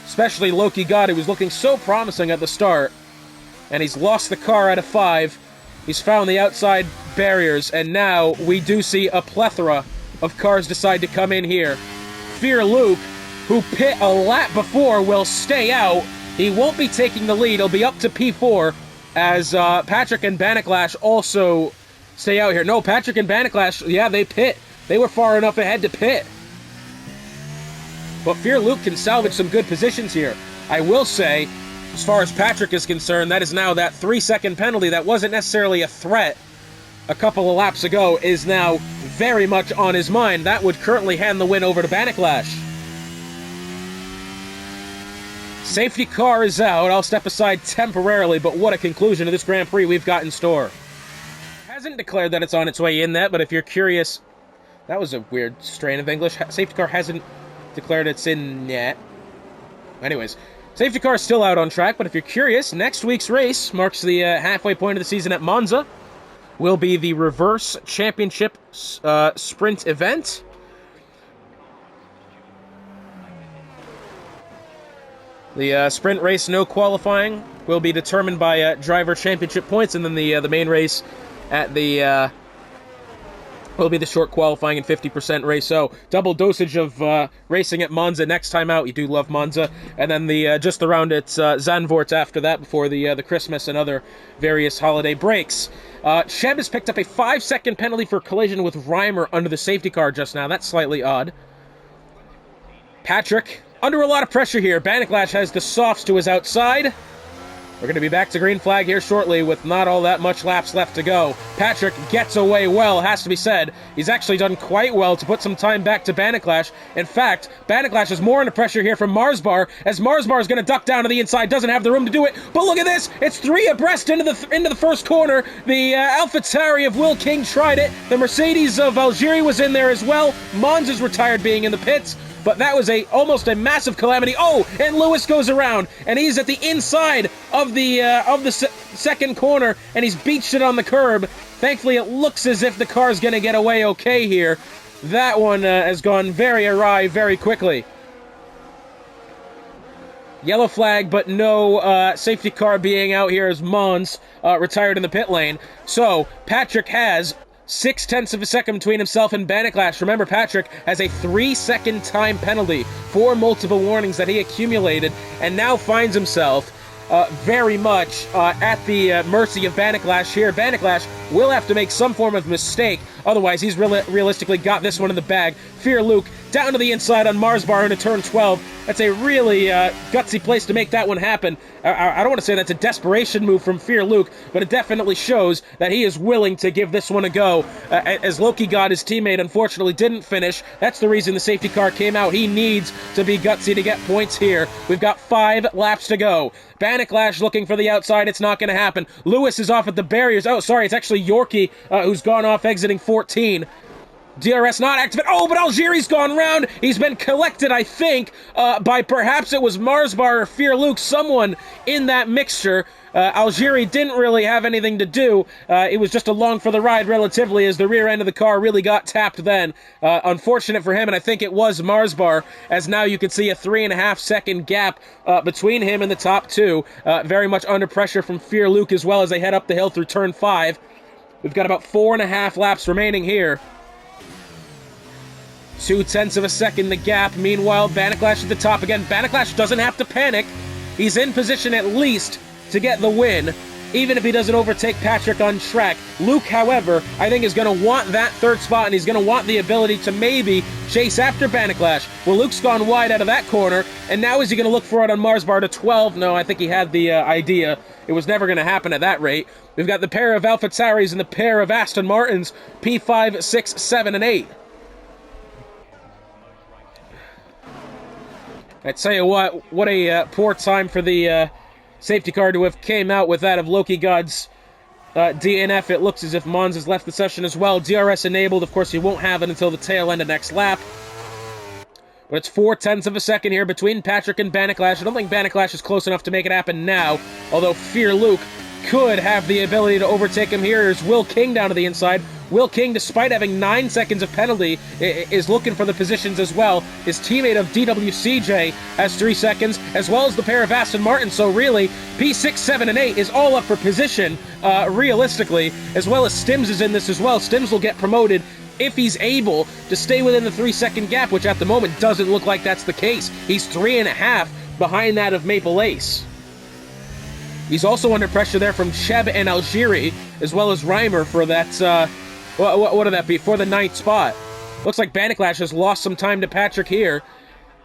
Especially Loki God, who was looking so promising at the start, and he's lost the car out of 5. He's found the outside barriers, and now we do see a plethora of cars decide to come in here. Fear Luke, who pit a lap before, will stay out. He won't be taking the lead. He'll be up to P4 as Patrick and Banniclash also stay out here. No, Patrick and Banniclash, yeah, they pit. They were far enough ahead to pit. But Fear Luke can salvage some good positions here. I will say, as far as Patrick is concerned, that is now that 3-second penalty that wasn't necessarily a threat a couple of laps ago is now very much on his mind. That would currently hand the win over to Banniclash. Safety car is out. I'll step aside temporarily, but what a conclusion to this Grand Prix we've got in store. Hasn't declared that it's on its way in that, but if you're curious, that was a weird strain of English. Safety car hasn't declared it's in yet. Anyways, safety car is still out on track, but if you're curious, next week's race marks the halfway point of the season at Monza. Will be the reverse championship sprint event. The sprint race, no qualifying, will be determined by driver championship points, and then the main race at the will be the short qualifying and 50% race. So double dosage of racing at Monza next time out. You do love Monza, and then the just around at Zandvoort after that before the Christmas and other various holiday breaks. Sheb has picked up a 5-second penalty for collision with Reimer under the safety car just now. That's slightly odd. Patrick, under a lot of pressure here. Banniclash has the softs to his outside. We're going to be back to green flag here shortly with not all that much laps left to go. Patrick gets away well, has to be said. He's actually done quite well to put some time back to Banniclash. In fact, Banniclash is more under pressure here from Marsbar, as Marsbar is going to duck down to the inside, doesn't have the room to do it. But look at this, it's 3 abreast into the first corner. The AlphaTauri of Will King tried it. The Mercedes of Algeri was in there as well. Mons is retired being in the pits. but that was almost a massive calamity. Oh, and Lewis goes around, and he's at the inside of the second corner, and he's beached it on the curb. Thankfully, it looks as if the car's going to get away okay here. That one has gone very awry very quickly. Yellow flag, but no safety car being out here as Mons retired in the pit lane. So, Patrick has 0.6 of a second between himself and Baniklash. Remember, Patrick has a 3-second time penalty for multiple warnings that he accumulated, and now finds himself very much at the mercy of Baniklash here. Baniklash will have to make some form of mistake, otherwise he's realistically got this one in the bag. Fear Luke down to the inside on Marsbar into turn 12. That's a really gutsy place to make that one happen. I don't want to say that's a desperation move from Fear Luke, but it definitely shows that he is willing to give this one a go. As Loki God, his teammate, unfortunately didn't finish. That's the reason the safety car came out. He needs to be gutsy to get points here. We've got 5 laps to go. Baniklash looking for the outside. It's not going to happen. Lewis is off at the barriers. Oh, sorry, it's actually Yorkie who's gone off exiting 14. DRS not activated. Oh, but Algieri's gone round. He's been collected, I think, by perhaps it was Marsbar or Fear Luke, someone in that mixture. Algieri didn't really have anything to do. It was just along for the ride relatively, as the rear end of the car really got tapped then. Unfortunate for him, and I think it was Marsbar, as now you can see a 3.5 second gap between him and the top two. Very much under pressure from Fear Luke as well as they head up the hill through turn 5. We've got about 4.5 laps remaining here. 0.2 of a second the gap. Meanwhile, Baniklash at the top again. Baniklash doesn't have to panic. He's in position at least to get the win, even if he doesn't overtake Patrick on track. Luke, however, I think is going to want that third spot, and he's going to want the ability to maybe chase after Baniklash. Well, Luke's gone wide out of that corner, and now is he going to look for it on Marsbar to 12? No, I think he had the idea. It was never going to happen at that rate. We've got the pair of Alfa Tauris and the pair of Aston Martins, P5, 6, 7, and 8. I tell you what a poor time for the safety car to have came out with that of Loki God's DNF. It looks as if Mons has left the session as well. DRS enabled. Of course, he won't have it until the tail end of next lap. But it's 0.4 of a second here between Patrick and Baniklash. I don't think Baniklash is close enough to make it happen now, although Fear Luke could have the ability to overtake him here. There's Will King down to the inside. Will King, despite having 9 seconds of penalty, is looking for the positions as well. His teammate of DWCJ has 3 seconds, as well as the pair of Aston Martin. So really, P6, 7, and 8 is all up for position, realistically, as well as Stims is in this as well. Stims will get promoted if he's able to stay within the 3-second gap, which at the moment doesn't look like that's the case. He's 3.5 behind that of Maple Ace. He's also under pressure there from Cheb and Algieri, as well as Reimer for that, what would that be, for the 9th spot. Looks like Baniklash has lost some time to Patrick here.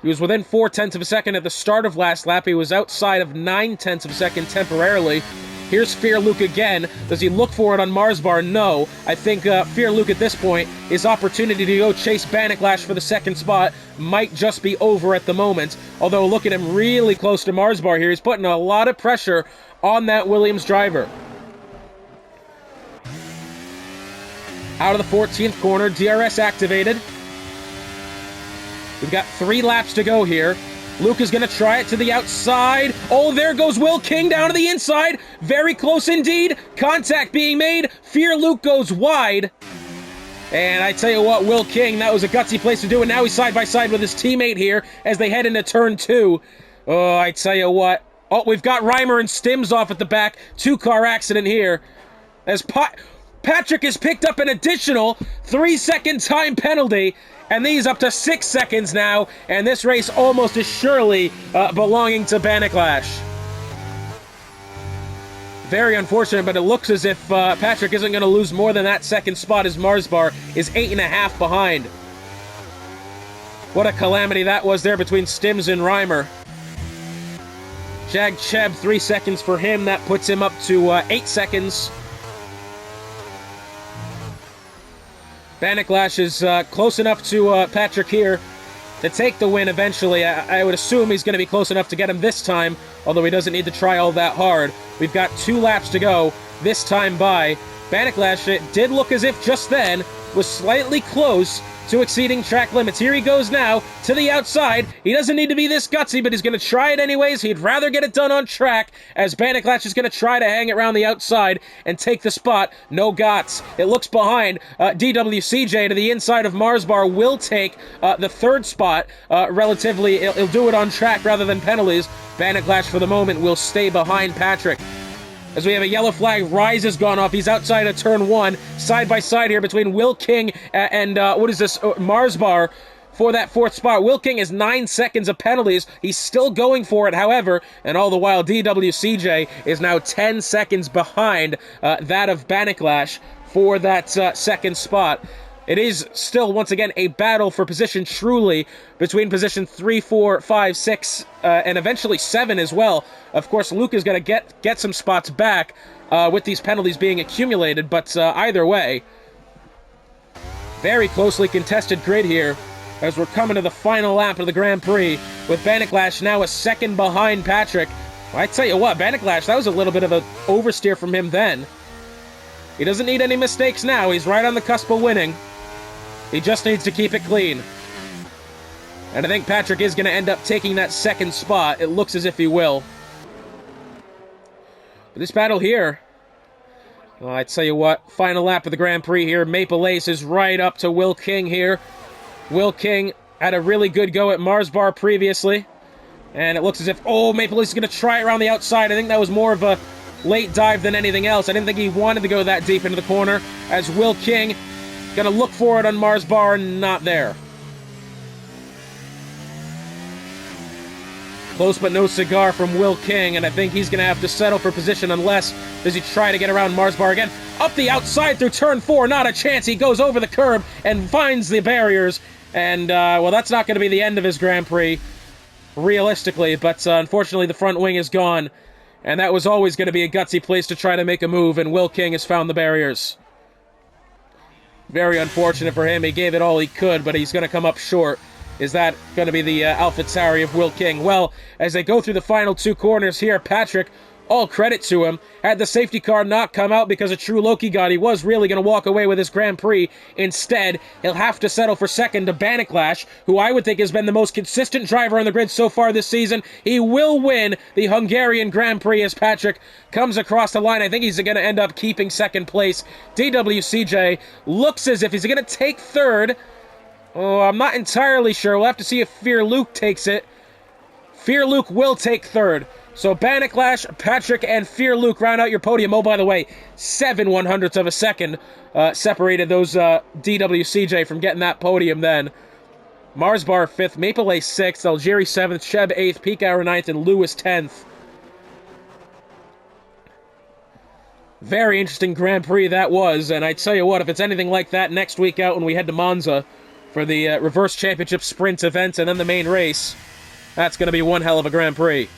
He was within 0.4 of a second at the start of last lap. He was outside of 0.9 of a second temporarily. Here's Fear Luke again. Does he look for it on Marsbar? No. I think Fear Luke at this point, his opportunity to go chase Baniklash for the 2nd spot might just be over at the moment. Although, look at him really close to Marsbar here. He's putting a lot of pressure on that Williams driver. Out of the 14th corner, DRS activated. We've got 3 laps to go here. Luke is going to try it to the outside. Oh, there goes Will King down to the inside. Very close indeed. Contact being made. Fear Luke goes wide. And I tell you what, Will King, that was a gutsy place to do it. Now he's side by side with his teammate here as they head into turn 2. Oh, I tell you what. Oh, we've got Reimer and Stims off at the back. 2-car accident here. As Patrick has picked up an additional 3-second time penalty, and these up to 6 seconds now, and this race almost is surely belonging to Baniklash. Very unfortunate, but it looks as if Patrick isn't going to lose more than that 2nd spot as Marsbar is 8.5 behind. What a calamity that was there between Stims and Reimer. Jag Cheb, 3 seconds for him. That puts him up to 8 seconds. Baniklash is close enough to Patrick here to take the win eventually. I would assume he's going to be close enough to get him this time, although he doesn't need to try all that hard. We've got 2 laps to go, this time by Baniklash. It did look as if just then was slightly close to exceeding track limits. Here he goes now to the outside. He doesn't need to be this gutsy, but he's going to try it anyways. He'd rather get it done on track, as Banniclash is going to try to hang it around the outside and take the spot. No gots. It looks behind. DWCJ to the inside of Marsbar will take the third spot. Relatively, he'll do it on track rather than penalties. Banniclash, for the moment, will stay behind Patrick. As we have a yellow flag, Rise has gone off. He's outside of turn 1. Side by side here between Will King and Marsbar for that fourth spot. Will King is 9 seconds of penalties. He's still going for it, however, and all the while DWCJ is now 10 seconds behind that of Banniclash for that second spot. It is still, once again, a battle for position truly between position 3, 4, 5, 6, and eventually 7 as well. Of course, Luke is going to get some spots back with these penalties being accumulated, but either way, very closely contested grid here as we're coming to the final lap of the Grand Prix, with Banniclash now a second behind Patrick. Well, I tell you what, Banniclash, that was a little bit of an oversteer from him then. He doesn't need any mistakes now. He's right on the cusp of winning. He just needs to keep it clean. And I think Patrick is going to end up taking that second spot. It looks as if he will. But this battle here, well, I tell you what, final lap of the Grand Prix here. Maple Ace is right up to Will King here. Will King had a really good go at Marsbar previously. And it looks as if, oh, Maple Ace is going to try it around the outside. I think that was more of a late dive than anything else. I didn't think he wanted to go that deep into the corner, as Will King gonna look for it on Marsbar, not there. Close but no cigar from Will King, and I think he's gonna have to settle for position unless does he try to get around Marsbar again. Up the outside through turn 4, not a chance. He goes over the curb and finds the barriers, and well, that's not gonna be the end of his Grand Prix, realistically, but unfortunately the front wing is gone, and that was always gonna be a gutsy place to try to make a move, and Will King has found the barriers. Very unfortunate for him. He gave it all he could, but he's going to come up short. Is that going to be the AlphaTauri of Will King? Well, as they go through the final 2 corners here, Patrick, all credit to him, had the safety car not come out because of True Loki God, he was really going to walk away with his Grand Prix. Instead, he'll have to settle for second to Banniclash, who I would think has been the most consistent driver on the grid so far this season. He will win the Hungarian Grand Prix as Patrick comes across the line. I think he's going to end up keeping second place. DWCJ looks as if he's going to take third. Oh, I'm not entirely sure. We'll have to see if Fear Luke takes it. Fear Luke will take third. So Banniclash, Patrick, and Fear Luke round out your podium. Oh, by the way, 7 100ths of a second separated those DWCJ from getting that podium then. Marsbar 5th, Maple Ace 6th, Algeri 7th, Sheb 8th, Peak Hour 9th, and Lewis 10th. Very interesting Grand Prix that was, and I tell you what, if it's anything like that next week out when we head to Monza for the Reverse Championship Sprint event and then the main race, that's going to be one hell of a Grand Prix.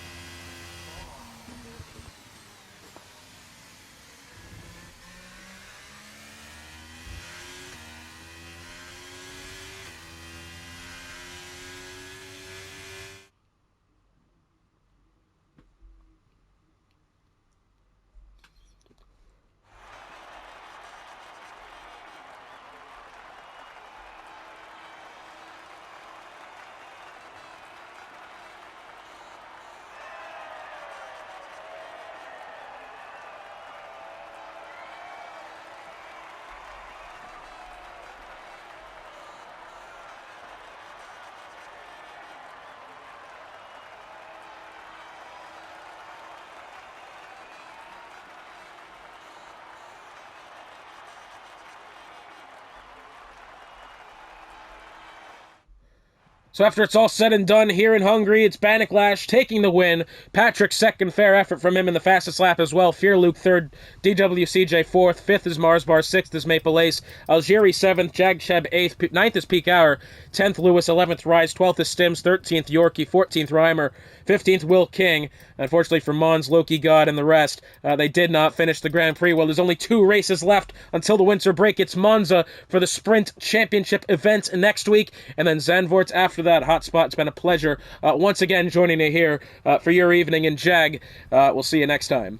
So after it's all said and done here in Hungary, it's Banniclash taking the win. Patrick second, fair effort from him in the fastest lap as well. Fear Luke third, DWCJ fourth, fifth is Marsbar, sixth is Maple Ace, Algeri seventh, Jag Sheb eighth, ninth is Peak Hour, 10th Lewis, 11th Rise, 12th is Stims, 13th Yorkie, 14th Reimer, 15th Will King. Unfortunately for Mons, Loki God, and the rest, they did not finish the Grand Prix. Well, there's only 2 races left until the winter break. It's Monza for the Sprint Championship event next week, and then Zandvoort after that. Hotspot, it's been a pleasure once again joining you here for your evening in JAG. We'll see you next time.